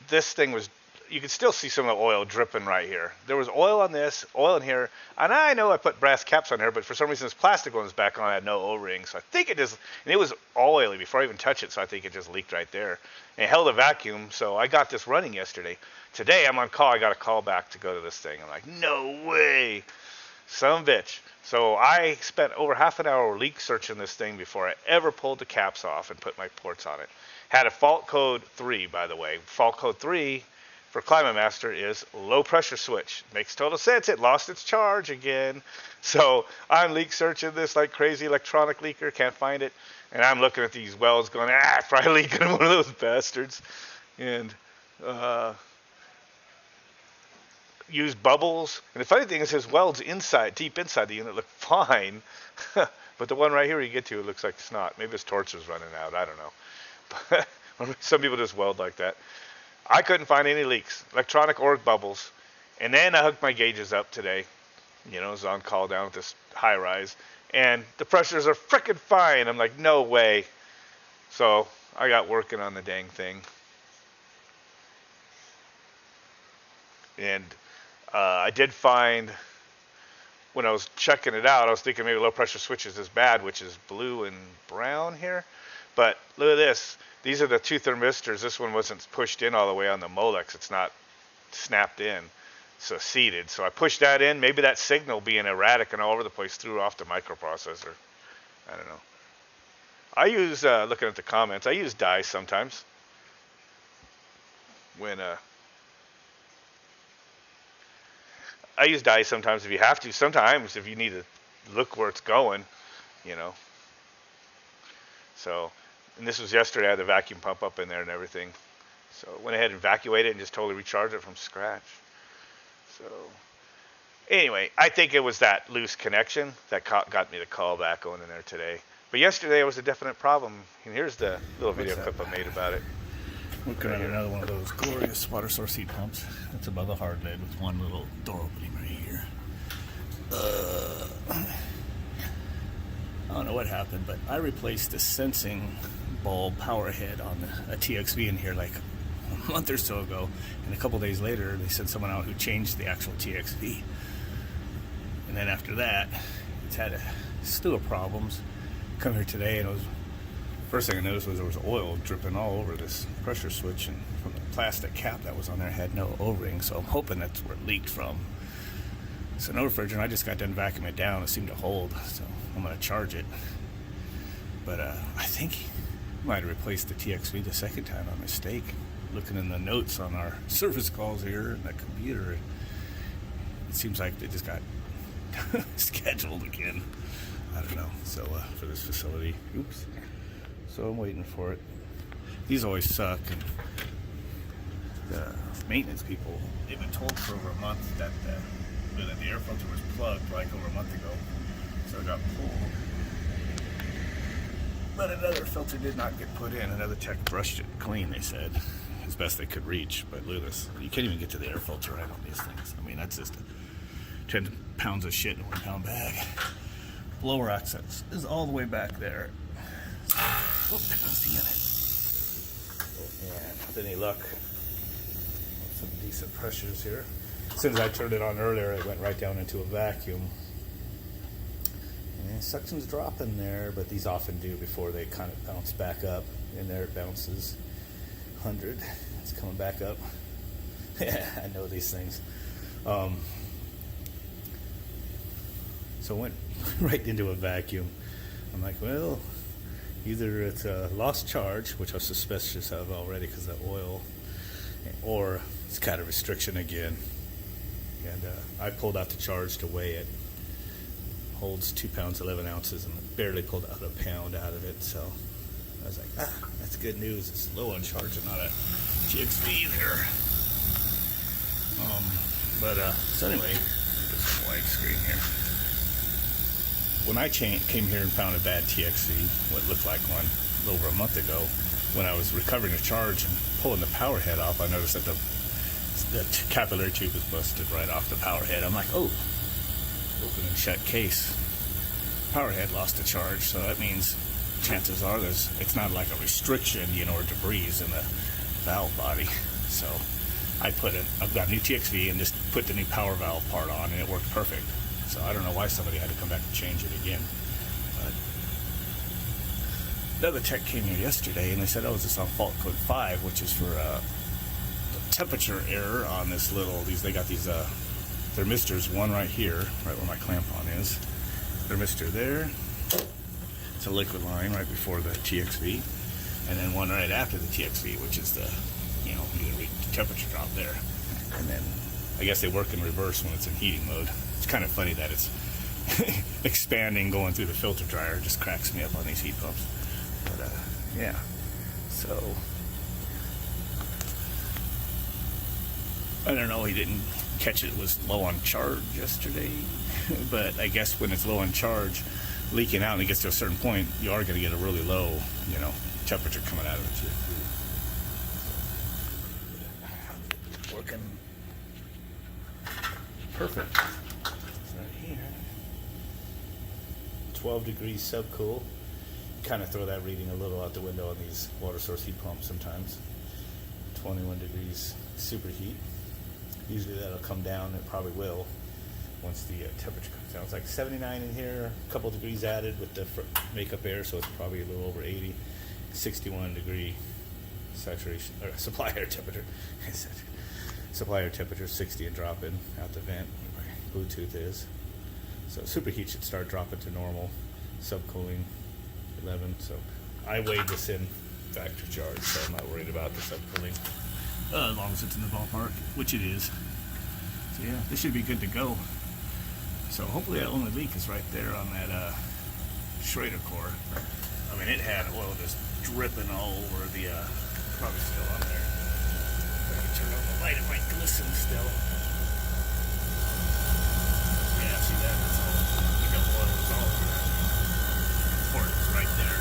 Speaker 1: this thing was, you could still see some of the oil dripping right here. There was oil on this, oil in here. And I know I put brass caps on here, but for some reason this plastic one was back on. I had no O-ring. So I think it just, and it was oily before I even touched it. So I think it just leaked right there. And it held a vacuum. So I got this running yesterday. Today I'm on call. I got a call back to go to this thing. I'm like, no way. Some bitch. So I spent over half an hour leak searching this thing before I ever pulled the caps off and put my ports on it. Had a fault code 3, by the way. Fault code 3 for Climate Master is low pressure switch. Makes total sense. It lost its charge again. So I'm leak searching this like crazy, electronic leaker. Can't find it. And I'm looking at these welds going, it's probably leaking in one of those bastards. And use bubbles. And the funny thing is his welds inside, deep inside the unit, look fine. But the one right here you get to, it looks like snot. Maybe his torch is running out. I don't know. But some people just weld like that. I couldn't find any leaks. Electronic or bubbles. And then I hooked my gauges up today. You know, I was on call down at this high rise. And the pressures are freaking fine. I'm like, no way. So I got working on the dang thing. And I did find, when I was checking it out, I was thinking maybe low pressure switch is this bad, which is blue and brown here. But look at this. These are the two thermistors. This one wasn't pushed in all the way on the Molex. It's not snapped in, so seated. So I pushed that in. Maybe that signal being erratic and all over the place threw off the microprocessor. I don't know. I use, looking at the comments, I use dye sometimes. When, I use dye sometimes if you have to. Sometimes if you need to look where it's going, you know. So, and this was yesterday. I had the vacuum pump up in there and everything. So went ahead and evacuated and just totally recharged it from scratch. So anyway, I think it was that loose connection that got me the call back going in there today. But yesterday it was a definite problem. And here's the little video clip I made about it.
Speaker 2: Working
Speaker 1: Right
Speaker 2: on
Speaker 1: here.
Speaker 2: another one of those glorious water source heat pumps. It's above a hard lid with one little door opening right here. I don't know what happened, but I replaced the sensing bulb power head on a TXV in here like a month or so ago, and a couple days later they sent someone out who changed the actual TXV. And then after that, it's had a slew of problems. Come here today, and it was first thing I noticed was there was oil dripping all over this pressure switch, and from the plastic cap that was on there had no O-ring, so I'm hoping that's where it leaked from. So no refrigerant. I just got done vacuuming it down. It seemed to hold, so I'm going to charge it. But I think I might have replaced the TXV the second time by mistake. Looking in the notes on our service calls here in the computer, it seems like they just got scheduled again. I don't know. So for this facility, oops. So I'm waiting for it. These always suck, and the maintenance people, they've been told for over a month that the air filter was plugged like over a month ago, so it got pulled. But another filter did not get put in. Another tech brushed it clean, they said, as best they could reach. But look at this. You can't even get to the air filter right on these things. I mean, that's just 10 pounds of shit in a 1 pound bag. Blower access is all the way back there. Oh, there goes the unit. And with any luck, some decent pressures here. As soon as I turned it on earlier, it went right down into a vacuum. And suction's dropping there, but these often do before they kind of bounce back up. And there it bounces 100. It's coming back up. Yeah, I know these things. So it went right into a vacuum. I'm like, well, either it's a lost charge, which I was suspicious of already because of the oil, or it's got a restriction again. And I pulled out the charge to weigh it. Holds 2 pounds 11 ounces, and barely pulled out a pound out of it. So I was like, that's good news. It's low on charge and not a TXV there. So anyway, this white screen here. When I came here and found a bad TXV, what looked like one a little over a month ago, when I was recovering a charge and pulling the power head off, I noticed that the capillary tube was busted right off the power head. I'm like, oh, open and shut case. Power head lost the charge, so that means chances are it's not like a restriction, or debris in the valve body. So I've got a new TXV and just put the new power valve part on, and it worked perfect. So I don't know why somebody had to come back and change it again. But the other tech came here yesterday, and they said, this is on fault code 5, which is for the temperature error on this they got these thermistors, one right here, right where my clamp on is. Thermistor there. It's a liquid line right before the TXV. And then one right after the TXV, which is the temperature drop there. And then I guess they work in reverse when it's in heating mode. It's kind of funny that it's expanding going through the filter dryer. It just cracks me up on these heat pumps. But yeah. So I don't know, he didn't catch it was low on charge yesterday. But I guess when it's low on charge, leaking out and it gets to a certain point, you are going to get a really low, temperature coming out of it too. Working perfect. It's right here. 12 degrees subcool. Kind of throw that reading a little out the window on these water source heat pumps sometimes. 21 degrees superheat. Usually that'll come down. It probably will once the temperature comes down. It's like 79 in here, a couple degrees added with the makeup air, so it's probably a little over 80. 61 degree saturation or supply air temperature. Supply air temperature 60 and dropping out the vent where my Bluetooth is. So superheat should start dropping to normal. Subcooling 11. So I weighed this in factory charge, so I'm not worried about the subcooling. As long as it's in the ballpark, which it is. So yeah, this should be good to go. So hopefully that only leak is right there on that Schrader core. I mean, it had oil just dripping all over the, probably still on there. Turn on the light, it might glisten still. Yeah, see that? That's all. We got oil all over that. Port is right there.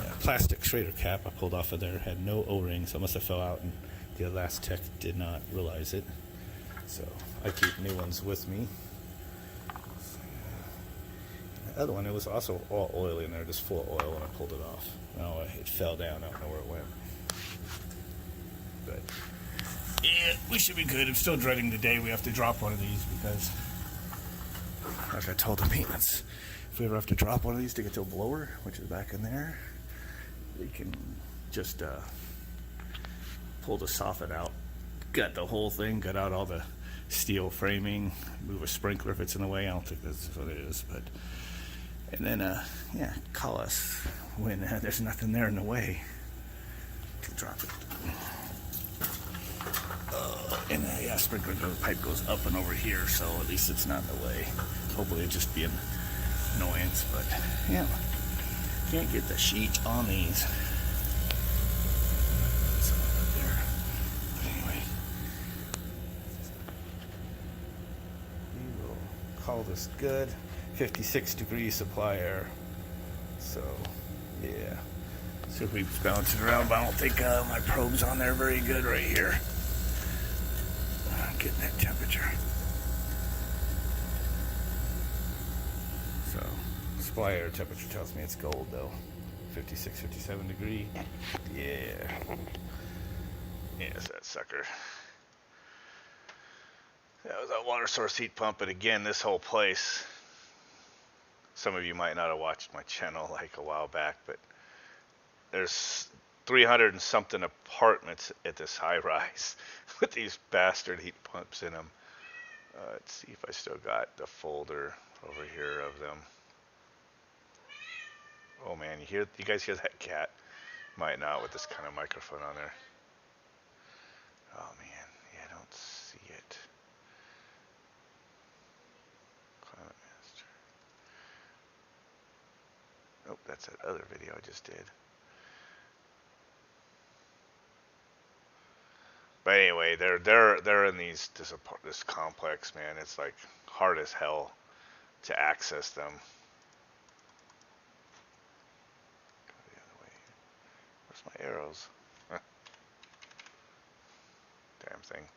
Speaker 2: Yeah, plastic Schrader cap I pulled off of there had no O-ring, so it must have fell out, and the last tech did not realize it. So I keep new ones with me. The other one, it was also all oily in there, just full of oil when I pulled it off. No, it fell down. I don't know where it went. But yeah, we should be good. I'm still dreading the day we have to drop one of these because, like I told the maintenance, if we ever have to drop one of these to get to a blower, which is back in there, we can just pull the soffit out, gut the whole thing, gut out all the steel framing, move a sprinkler if it's in the way. I don't think that's what it is, but and then yeah, call us when there's nothing there in the way to drop it. And yeah, sprinkler pipe goes up and over here, so at least it's not in the way. Hopefully it'll just be an annoyance, but yeah, can't get the sheet on these. Call this good. 56 degrees supply air. So, yeah. See if we bounce it around, but I don't think my probe's on there very good right here. Getting that temperature. So, supply air temperature tells me it's gold though. 56, 57 degree. Yeah. Yes, that sucker. That was that water source heat pump, and again, this whole place, some of you might not have watched my channel like a while back, but there's 300 and something apartments at this high rise with these bastard heat pumps in them. Let's see if I still got the folder over here of them. Oh man, you guys hear that cat? Might not with this kind of microphone on there. Oh man, yeah, I don't see it. Oh, that's that other video I just did. But anyway, they're in this complex, man. It's like hard as hell to access them. Go the other way. Where's my arrows? Damn thing.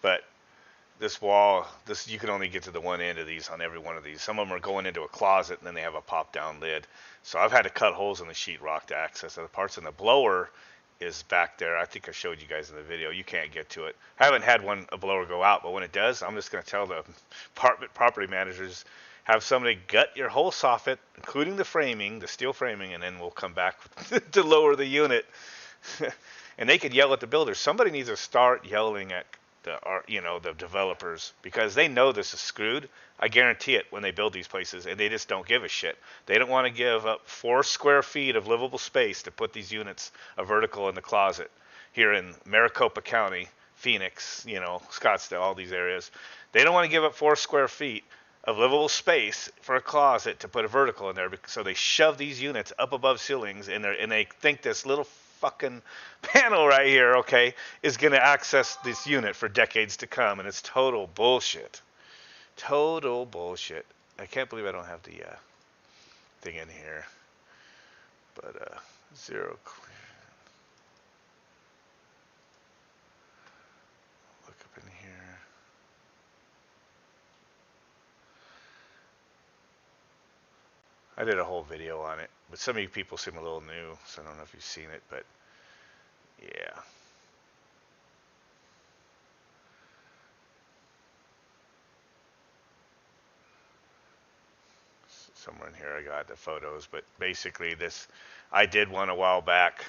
Speaker 2: But this wall, you can only get to the one end of these on every one of these. Some of them are going into a closet, and then they have a pop-down lid. So I've had to cut holes in the sheetrock to access the parts. And the blower is back there. I think I showed you guys in the video. You can't get to it. I haven't had a blower go out, but when it does, I'm just going to tell the property managers, have somebody gut your whole soffit, including the framing, the steel framing, and then we'll come back to lower the unit. And they could yell at the builders. Somebody needs to start yelling at the developers, because they know this is screwed. I guarantee it when they build these places, and they just don't give a shit. They don't want to give up 4 square feet of livable space to put these units a vertical in the closet here in Maricopa County, Phoenix, Scottsdale, all these areas. They don't want to give up 4 square feet of livable space for a closet to put a vertical in there, so they shove these units up above ceilings, and they think this little fucking panel right here, okay, is going to access this unit for decades to come, and it's total bullshit. Total bullshit. I can't believe I don't have the thing in here. But zero clear. Look up in here. I did a whole video on it, but some of you people seem a little new, so I don't know if you've seen it, but yeah. Somewhere in here I got the photos, but basically I did one a while back.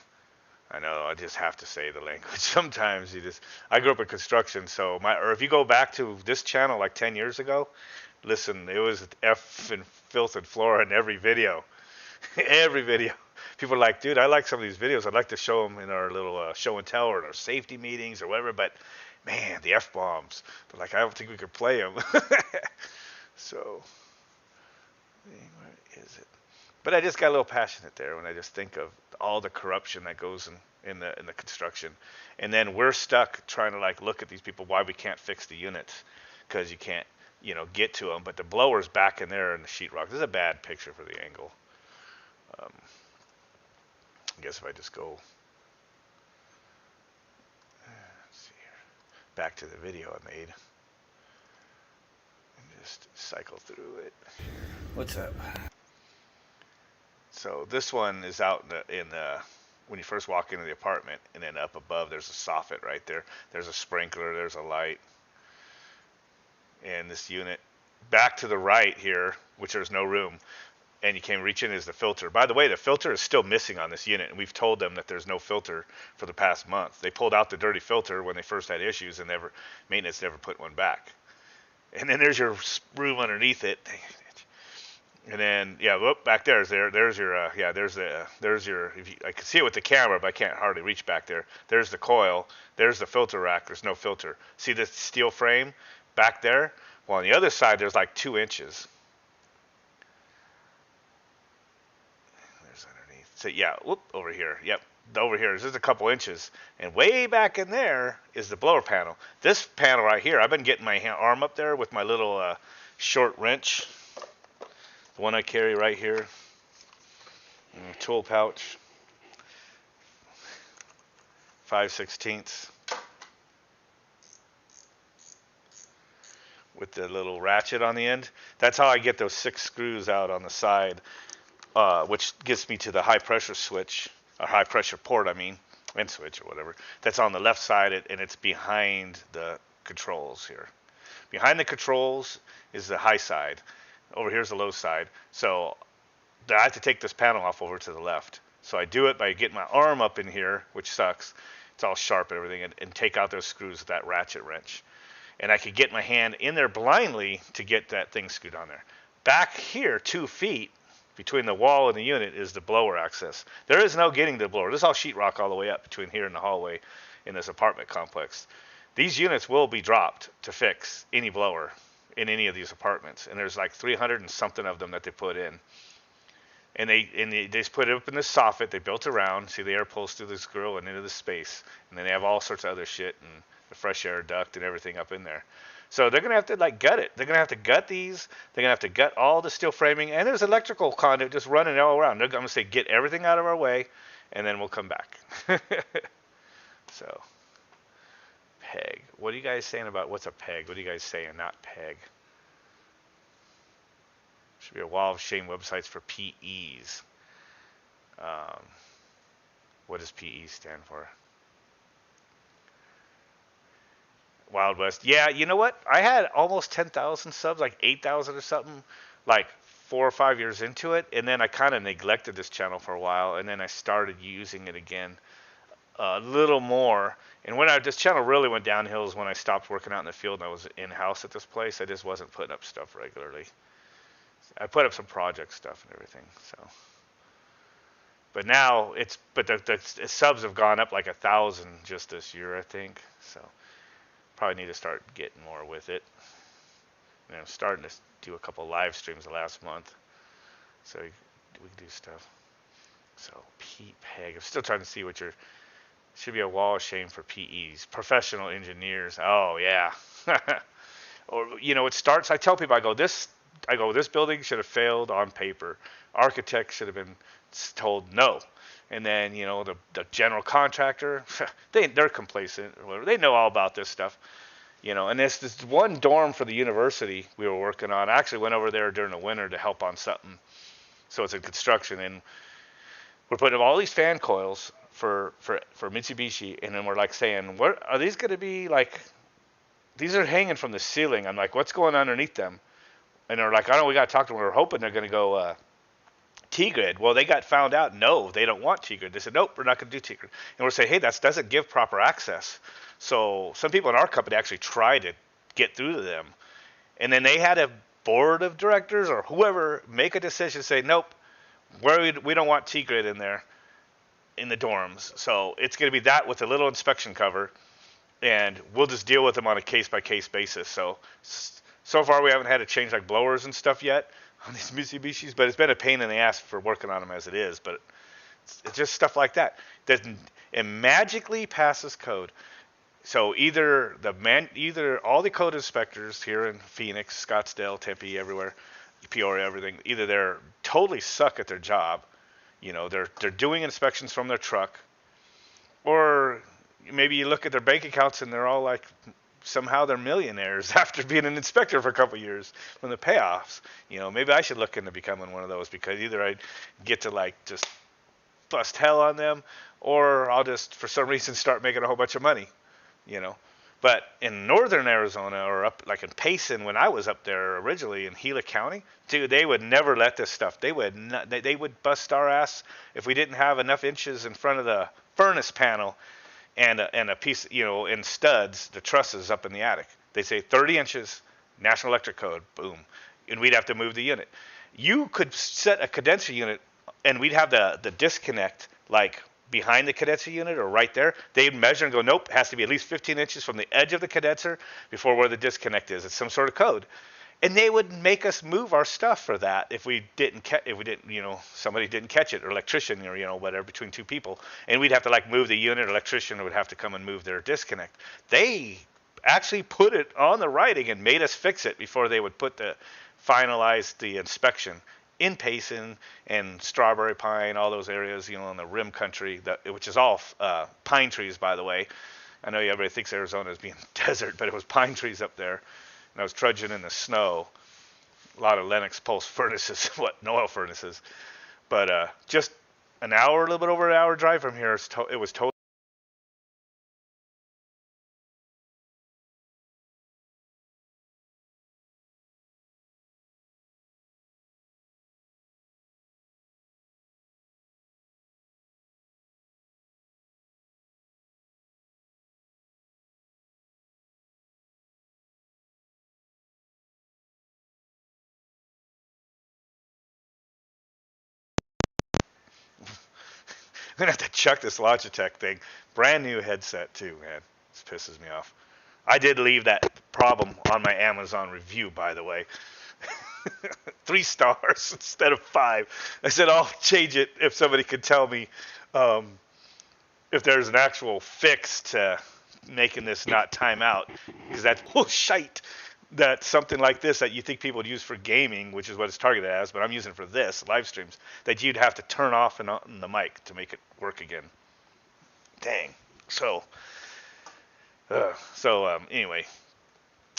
Speaker 2: I know, I just have to say the language. Sometimes I grew up in construction, so or if you go back to this channel like 10 years ago, listen, it was F and filth and flora in every video. Every video. People are like, dude, I like some of these videos. I'd like to show them in our little show and tell or in our safety meetings or whatever, but man, the F-bombs. They're like, I don't think we could play them. So,
Speaker 1: Where is it? But I just got a little passionate there when I just think of all the corruption that goes in the construction, and then we're stuck trying to like look at these people why we can't fix the units because you can't get to them. But the blower's back in there in the sheetrock. This is a bad picture for the angle. I guess if I just go, let's see here, back to the video I made and just cycle through it.
Speaker 2: What's up?
Speaker 1: So this one is out in the when you first walk into the apartment, and then up above there's a soffit right there. There's a sprinkler, there's a light, and this unit back to the right here, which there's no room, and you can't reach in, is the filter. By the way, the filter is still missing on this unit, and we've told them that there's no filter for the past month. They pulled out the dirty filter when they first had issues, and maintenance never put one back. And then there's your room underneath it. And then, whoop, back there's your, there's your, I can see it with the camera, but I can't hardly reach back there. There's the coil, there's the filter rack, there's no filter. See this steel frame back there? Well, on the other side, there's like 2 inches. There's underneath. So, whoop, over here, yep, over here, there's just a couple inches. And way back in there is the blower panel. This panel right here, I've been getting my arm up there with my little short wrench. The one I carry right here, tool pouch, 5/16 with the little ratchet on the end. That's how I get those 6 screws out on the side, which gets me to the high pressure switch, or high pressure port, and switch or whatever. That's on the left side, and it's behind the controls here. Behind the controls is the high side. Over here's the low side. So I have to take this panel off over to the left. So I do it by getting my arm up in here, which sucks. It's all sharp and everything, and take out those screws with that ratchet wrench. And I could get my hand in there blindly to get that thing screwed on there. Back here, 2 feet between the wall and the unit, is the blower access. There is no getting to the blower. This is all sheetrock all the way up between here and the hallway in this apartment complex. These units will be dropped to fix any blower in any of these apartments, and there's like 300 and something of them that they put in, and they just put it up in the soffit. They built around. See, the air pulls through this grill and into the space, and then they have all sorts of other shit and the fresh air duct and everything up in there. So they're gonna have to like gut it. They're gonna have to gut these. They're gonna have to gut all the steel framing, and there's electrical conduit just running all around. They're gonna say get everything out of our way, and then we'll come back. So. Peg. What are you guys saying about what's a peg? What are you guys saying? Not peg. Should be a wall of shame websites for PEs. What does PE stand for? Wild West. Yeah, you know what? I had almost 10,000 subs, like 8,000 or something, like 4 or 5 years into it, and then I kind of neglected this channel for a while, and then I started using it again a little more. And when this channel really went downhill is when I stopped working out in the field and I was in-house at this place. I just wasn't putting up stuff regularly. I put up some project stuff and everything. So, but now the subs have gone up like 1,000 just this year, I think. So, probably need to start getting more with it. Starting to do a couple live streams the last month, so we can do stuff. So, Peg. I'm still trying to see what your. Should be a wall of shame for PEs, professional engineers. Oh yeah. Or it starts. I tell people, this building should have failed on paper. Architects should have been told no, and then the general contractor, they're complacent or whatever. They know all about this stuff, And this one dorm for the university we were working on. I actually went over there during the winter to help on something. So it's in construction, and we're putting up all these fan coils for Mitsubishi, and then we're like saying, what are these going to be like? These are hanging from the ceiling. I'm like, what's going underneath them? And they're like, I don't know, we got to talk to them. We're hoping they're going to go T-grid. Well, they got found out, no, they don't want T-grid. They said, nope, we're not going to do T-grid. And we're saying, hey, that doesn't give proper access. So some people in our company actually tried to get through to them. And then they had a board of directors or whoever make a decision, say, nope, we don't want T-grid in there. In the dorms. So it's going to be that with a little inspection cover, and we'll just deal with them on a case-by-case basis. So far we haven't had to change like blowers and stuff yet, on these Mitsubishis, but it's been a pain in the ass for working on them as it is. But it's just stuff like that. It magically passes code. So either all the code inspectors here in Phoenix, Scottsdale, Tempe, everywhere, Peoria, everything, either they're totally suck at their job, they're doing inspections from their truck, or maybe you look at their bank accounts and they're all like, somehow they're millionaires after being an inspector for a couple of years from the payoffs. Maybe I should look into becoming one of those, because either I get to like just bust hell on them, or I'll just for some reason start making a whole bunch of money. But in northern Arizona, or up like in Payson, when I was up there originally in Gila County, dude, they would never let this stuff. They would not, they would bust our ass if we didn't have enough inches in front of the furnace panel and a piece, in studs, the trusses up in the attic. They say 30 inches, National Electric Code, boom, and we'd have to move the unit. You could set a condenser unit, and we'd have the disconnect like behind the condenser unit or right there. They'd measure and go, nope, it has to be at least 15 inches from the edge of the condenser before where the disconnect is. It's some sort of code. And they would make us move our stuff for that if we didn't, somebody didn't catch it, or electrician, or whatever, between two people, and we'd have to like move the unit. Electrician would have to come and move their disconnect. They actually put it on the writing and made us fix it before they would finalize the inspection in Payson and Strawberry Pine, all those areas, in the rim country, which is all pine trees, by the way. I know everybody thinks Arizona is being desert, but it was pine trees up there. And I was trudging in the snow. A lot of Lennox pulse furnaces, no oil furnaces. But just an hour, a little bit over an hour drive from here, it was totally. I'm going to have to chuck this Logitech thing. Brand new headset, too, man. This pisses me off. I did leave that problem on my Amazon review, by the way. 3 stars instead of 5. I said I'll change it if somebody could tell me if there's an actual fix to making this not time out. Because that's bullshit. That something like this that you think people would use for gaming, which is what it's targeted as, but I'm using it for this, live streams, that you'd have to turn off and on the mic to make it work again. Dang. So anyway,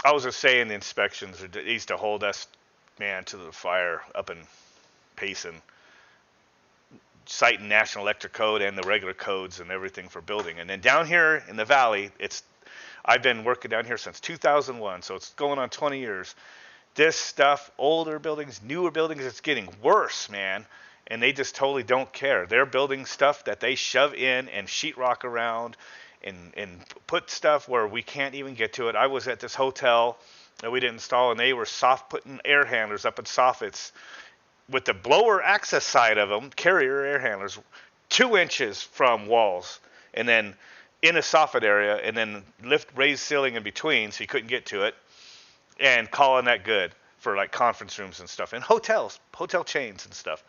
Speaker 1: I was just saying the inspections used to hold us, man, to the fire up in Payson, citing National Electric Code and the regular codes and everything for building. And then down here in the valley, I've been working down here since 2001, so it's going on 20 years. This stuff, older buildings, newer buildings, it's getting worse, man. And they just totally don't care. They're building stuff that they shove in and sheetrock around and put stuff where we can't even get to it. I was at this hotel that we didn't install, and they were putting air handlers up in soffits with the blower access side of them, carrier air handlers, 2 inches from walls, and then in a soffit area, and then raised ceiling in between so you couldn't get to it, and calling that good for like conference rooms and stuff, and hotels, hotel chains and stuff.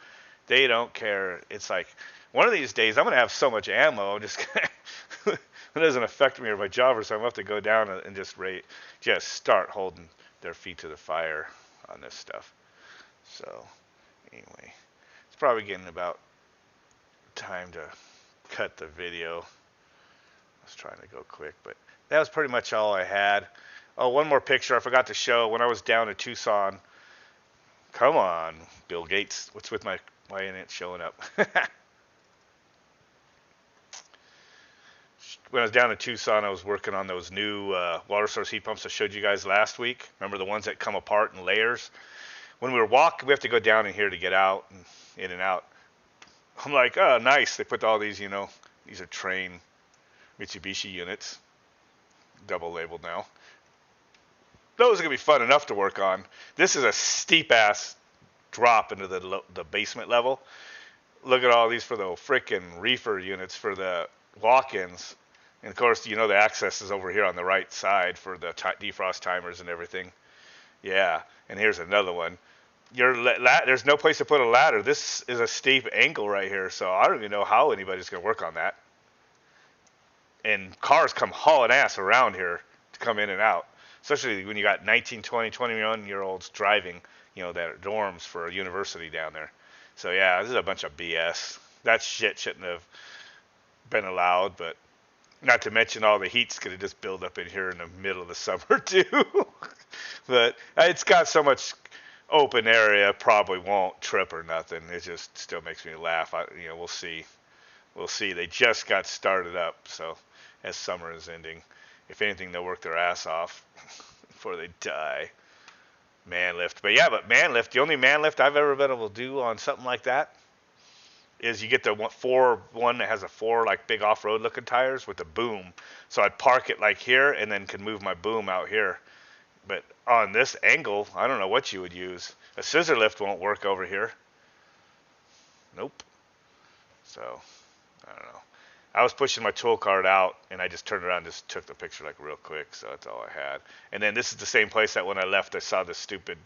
Speaker 1: They don't care. It's like, one of these days I'm going to have so much ammo, it doesn't affect me or my job or something. I'll have to go down and just start holding their feet to the fire on this stuff. So anyway, it's probably getting about time to cut the video. I was trying to go quick, but that was pretty much all I had. Oh, one more picture I forgot to show. When I was down in Tucson, come on, Bill Gates, what's with why ain't it showing up? When I was down in Tucson, I was working on those new water source heat pumps I showed you guys last week. Remember the ones that come apart in layers? When we were walking, we have to go down in here to get out and in and out. I'm like, oh, nice. They put all these, these are Train Mitsubishi units, double labeled now. Those are going to be fun enough to work on. This is a steep-ass drop into the basement level. Look at all these for the frickin' reefer units for the walk-ins. And, of course, the access is over here on the right side for the defrost timers and everything. Yeah, and here's another one. there's no place to put a ladder. This is a steep angle right here, so I don't even know how anybody's gonna work on that. And cars come hauling ass around here to come in and out, especially when you got 19, 20, 21-year-olds driving, their dorms for a university down there. So yeah, this is a bunch of BS. That shit shouldn't have been allowed, but not to mention all the heat's gonna just build up in here in the middle of the summer too. But it's got so much open area, probably won't trip or nothing. It just still makes me laugh. We'll see. We'll see. They just got started up, so as summer is ending, if anything, they'll work their ass off before they die. Man lift, but man lift. The only man lift I've ever been able to do on something like that is you get the one that has a 4 like big off-road looking tires with a boom. So I'd park it like here and then can move my boom out here. But on this angle, I don't know what you would use. A scissor lift won't work over here. Nope. So, I don't know. I was pushing my tool cart out, and I just turned around and just took the picture like real quick, so that's all I had. And then this is the same place that when I left, I saw the stupid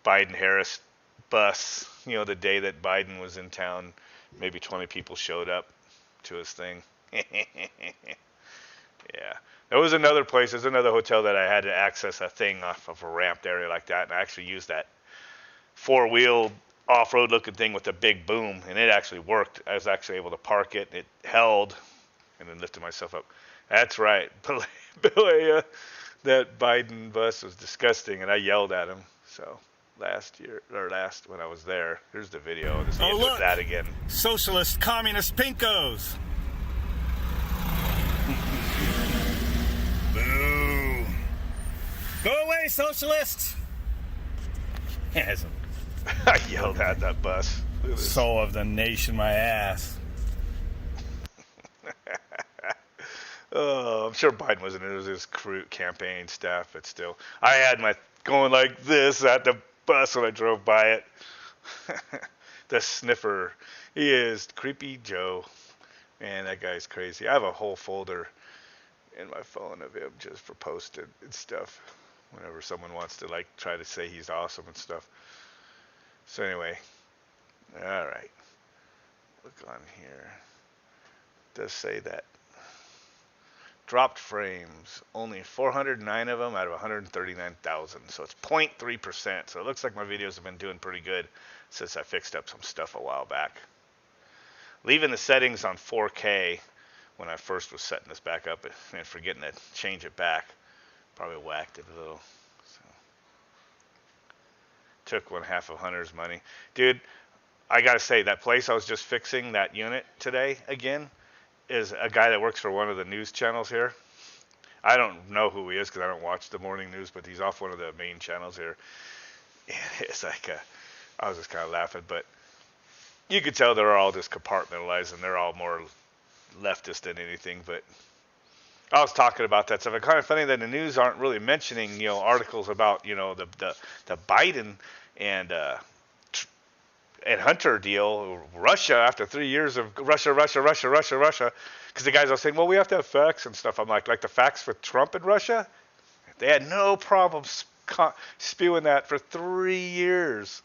Speaker 1: Biden-Harris bus, the day that Biden was in town. Maybe 20 people showed up to his thing. Yeah. There was another place, there's another hotel that I had to access a thing off of a ramped area like that, and I actually used that 4-wheel off-road looking thing with a big boom, and it actually worked. I was actually able to park it, it held, and then lifted myself up. That's right. Billy, that Biden bus was disgusting, and I yelled at him. So last when I was there, here's the video. Just
Speaker 2: oh, look,
Speaker 1: that again.
Speaker 2: Socialist, communist pinkos. Boo! Go away, socialists! Yes.
Speaker 1: I yelled at that bus.
Speaker 2: Soul of the nation, my ass.
Speaker 1: Oh, I'm sure Biden wasn't in his crew campaign staff, but still. I had my going like this at the bus when I drove by it. The sniffer. He is Creepy Joe. Man, that guy's crazy. I have a whole folder in my phone of him just for posted and stuff whenever someone wants to like try to say he's awesome and stuff. So anyway, all right, look on here. It does say that dropped frames, only 409 of them out of 139,000, so it's 0.3%. So it looks like my videos have been doing pretty good since I fixed up some stuff a while back. Leaving the settings on 4K when I first was setting this back up and forgetting to change it back, probably whacked it a little. Took 1/2 of Hunter's money. Dude, I gotta say, that place I was just fixing, that unit today again, is a guy that works for one of the news channels here. I don't know who he is because I don't watch the morning news, but he's off one of the main channels here. And it's like, I was just kind of laughing, but you could tell they're all just compartmentalized and they're all more leftist than anything, but I was talking about that stuff. It's kind of funny that the news aren't really mentioning, articles about, the Biden and Hunter deal, Russia after 3 years of Russia, because the guys are saying, well, we have to have facts and stuff. I'm like the facts for Trump and Russia? They had no problem spewing that for 3 years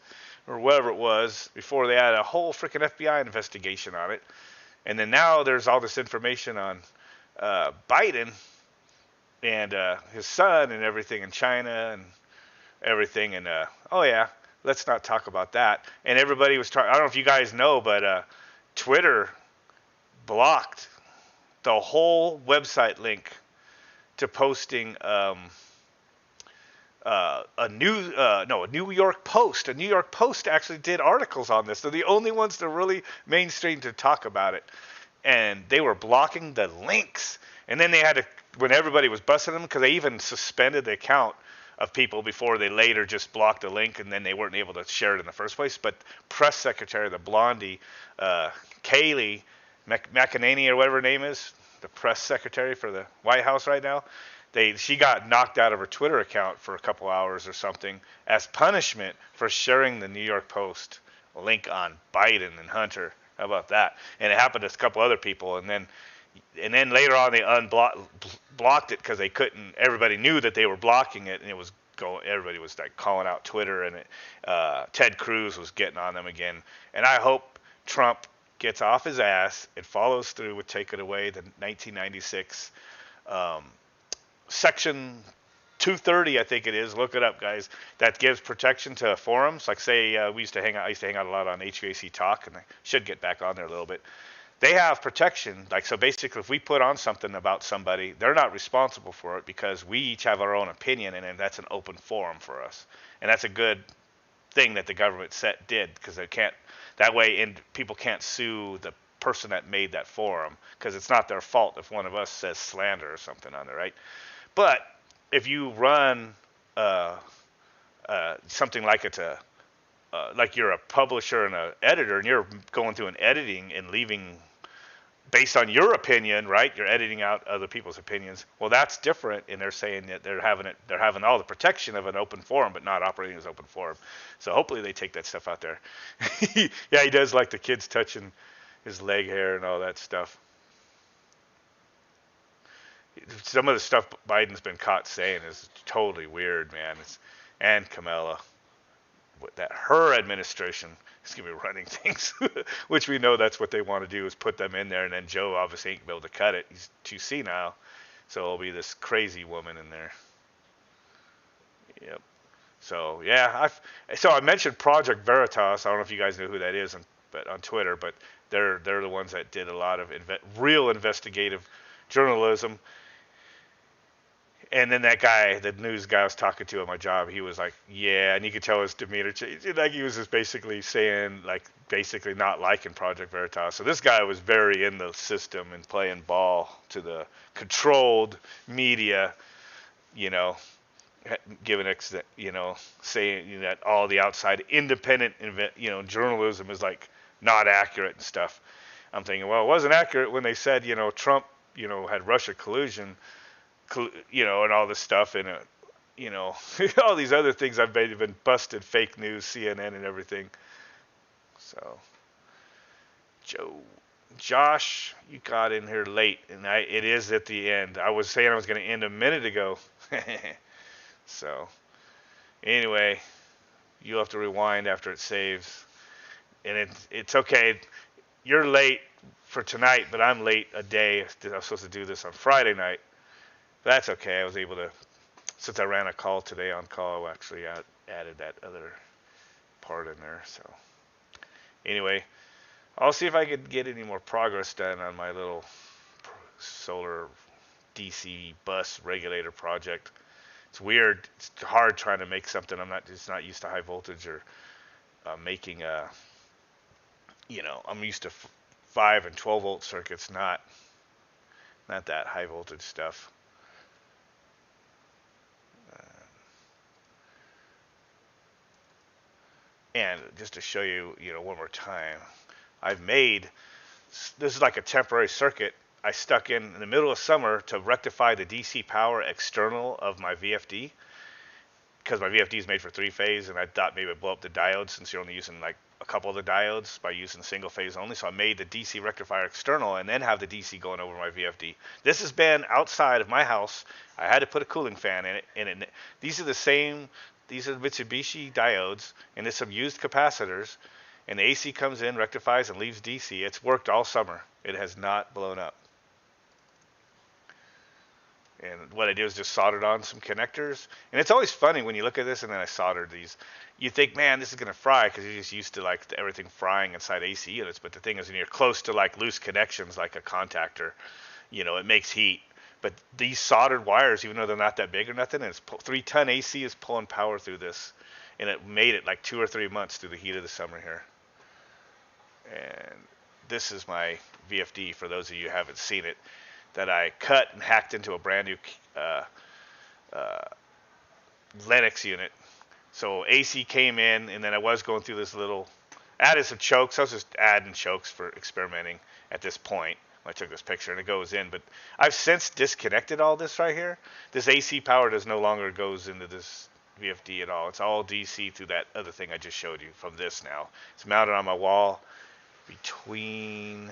Speaker 1: or whatever it was before they had a whole freaking FBI investigation on it. And then now there's all this information on Biden and his son and everything in China and everything. And, oh, yeah, let's not talk about that. And everybody was talking, I don't know if you guys know, but Twitter blocked the whole website link to posting a New York Post. A New York Post actually did articles on this. They're the only ones that really mainstream to talk about it. And they were blocking the links. And then they had to, when everybody was busting them, because they even suspended the account of people before they later just blocked the link, and then they weren't able to share it in the first place. But press secretary, the blondie, Kayleigh McEnany or whatever her name is, the press secretary for the White House right now, she got knocked out of her Twitter account for a couple hours or something as punishment for sharing the New York Post link on Biden and Hunter. How about that? And it happened to a couple other people, and then later on they blocked it because they couldn't. Everybody knew that they were blocking it, and it was everybody was like calling out Twitter, and Ted Cruz was getting on them again. And I hope Trump gets off his ass and follows through with taking away the 1996 Section 230, I think it is. Look it up, guys. That gives protection to forums. Like, say, I used to hang out a lot on HVAC Talk, and I should get back on there a little bit. They have protection. Like, so basically, if we put on something about somebody, they're not responsible for it because we each have our own opinion, and that's an open forum for us. And that's a good thing that the government did, because they can't. That way, people can't sue the person that made that forum, because it's not their fault if one of us says slander or something on there, right? But if you run something like like you're a publisher and an editor, and you're going through an editing and leaving based on your opinion, right? You're editing out other people's opinions. Well, that's different, and they're saying that they're having all the protection of an open forum, but not operating as open forum. So hopefully they take that stuff out there. Yeah, he does like the kids touching his leg hair and all that stuff. Some of the stuff Biden's been caught saying is totally weird, man. And Kamala, that her administration is going to be running things, which we know that's what they want to do, is put them in there, and then Joe obviously ain't going to be able to cut it. He's too senile, so it'll be this crazy woman in there. Yep. So yeah, I mentioned Project Veritas. I don't know if you guys know who that is, but on Twitter, but they're the ones that did a lot of real investigative journalism. And then that guy, the news guy I was talking to at my job, he was like, yeah, and you could tell his demeanor changed. Like, he was just basically saying, like, basically not liking Project Veritas. So this guy was very in the system and playing ball to the controlled media, giving, saying that all the outside independent, journalism is, like, not accurate and stuff. I'm thinking, well, it wasn't accurate when they said, Trump, had Russia collusion, and all this stuff, and all these other things I've been busted, fake news, CNN and everything. So, Josh, you got in here late, and it is at the end. I was saying I was going to end a minute ago. So, anyway, you'll have to rewind after it saves, and it's okay. You're late for tonight, but I'm late a day. I was supposed to do this on Friday night. That's okay. I was able to, since I ran a call today on call, I actually added that other part in there. So anyway, I'll see if I could get any more progress done on my little solar DC bus regulator project. It's weird. It's hard trying to make something. I'm just not used to high voltage or making I'm used to 5 and 12 volt circuits, not that high voltage stuff. And just to show you, one more time, this is like a temporary circuit I stuck in the middle of summer to rectify the DC power external of my VFD, because my VFD is made for 3-phase, and I thought maybe I'd blow up the diodes since you're only using like a couple of the diodes by using single phase only. So I made the DC rectifier external and then have the DC going over my VFD. This has been outside of my house. I had to put a cooling fan in it. These are Mitsubishi diodes, and there's some used capacitors, and the AC comes in, rectifies, and leaves DC. It's worked all summer. It has not blown up. And what I did was just soldered on some connectors. And it's always funny when you look at this, and then I soldered these. You think, man, this is going to fry, because you're just used to like everything frying inside AC units. But the thing is, when you're close to like loose connections, like a contactor, it makes heat. But these soldered wires, even though they're not that big or nothing, and it's 3-ton AC is pulling power through this. And it made it like 2 or 3 months through the heat of the summer here. And this is my VFD, for those of you who haven't seen it, that I cut and hacked into a brand new Lennox unit. So AC came in, and then I was going through this added some chokes. I was just adding chokes for experimenting at this point. I took this picture, and it goes in, but I've since disconnected all this right here. This AC power no longer goes into this VFD at all. It's all DC through that other thing I just showed you from this now. It's mounted on my wall between,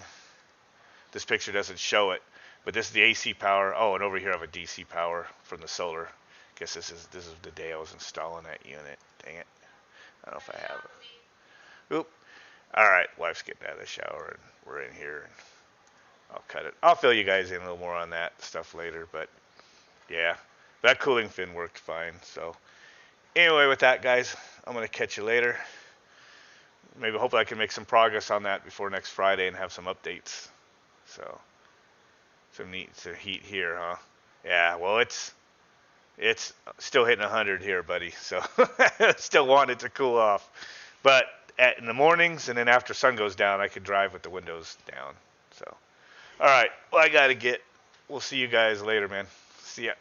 Speaker 1: this picture doesn't show it, but this is the AC power. Oh, and over here I have a DC power from the solar Guess this is the day I was installing that unit. Dang it. I don't know if I have it. Oop. All right, wife's getting out of the shower and we're in here. And I'll cut it. I'll fill you guys in a little more on that stuff later, but yeah, that cooling fin worked fine. So anyway, with that, guys, I'm gonna catch you later. Maybe hopefully I can make some progress on that before next Friday and have some updates. So some neat heat here, huh? Yeah, well it's still hitting 100 here, buddy. So still want it to cool off. But in the mornings and then after sun goes down, I could drive with the windows down. So, all right. Well, I got to get. We'll see you guys later, man. See ya.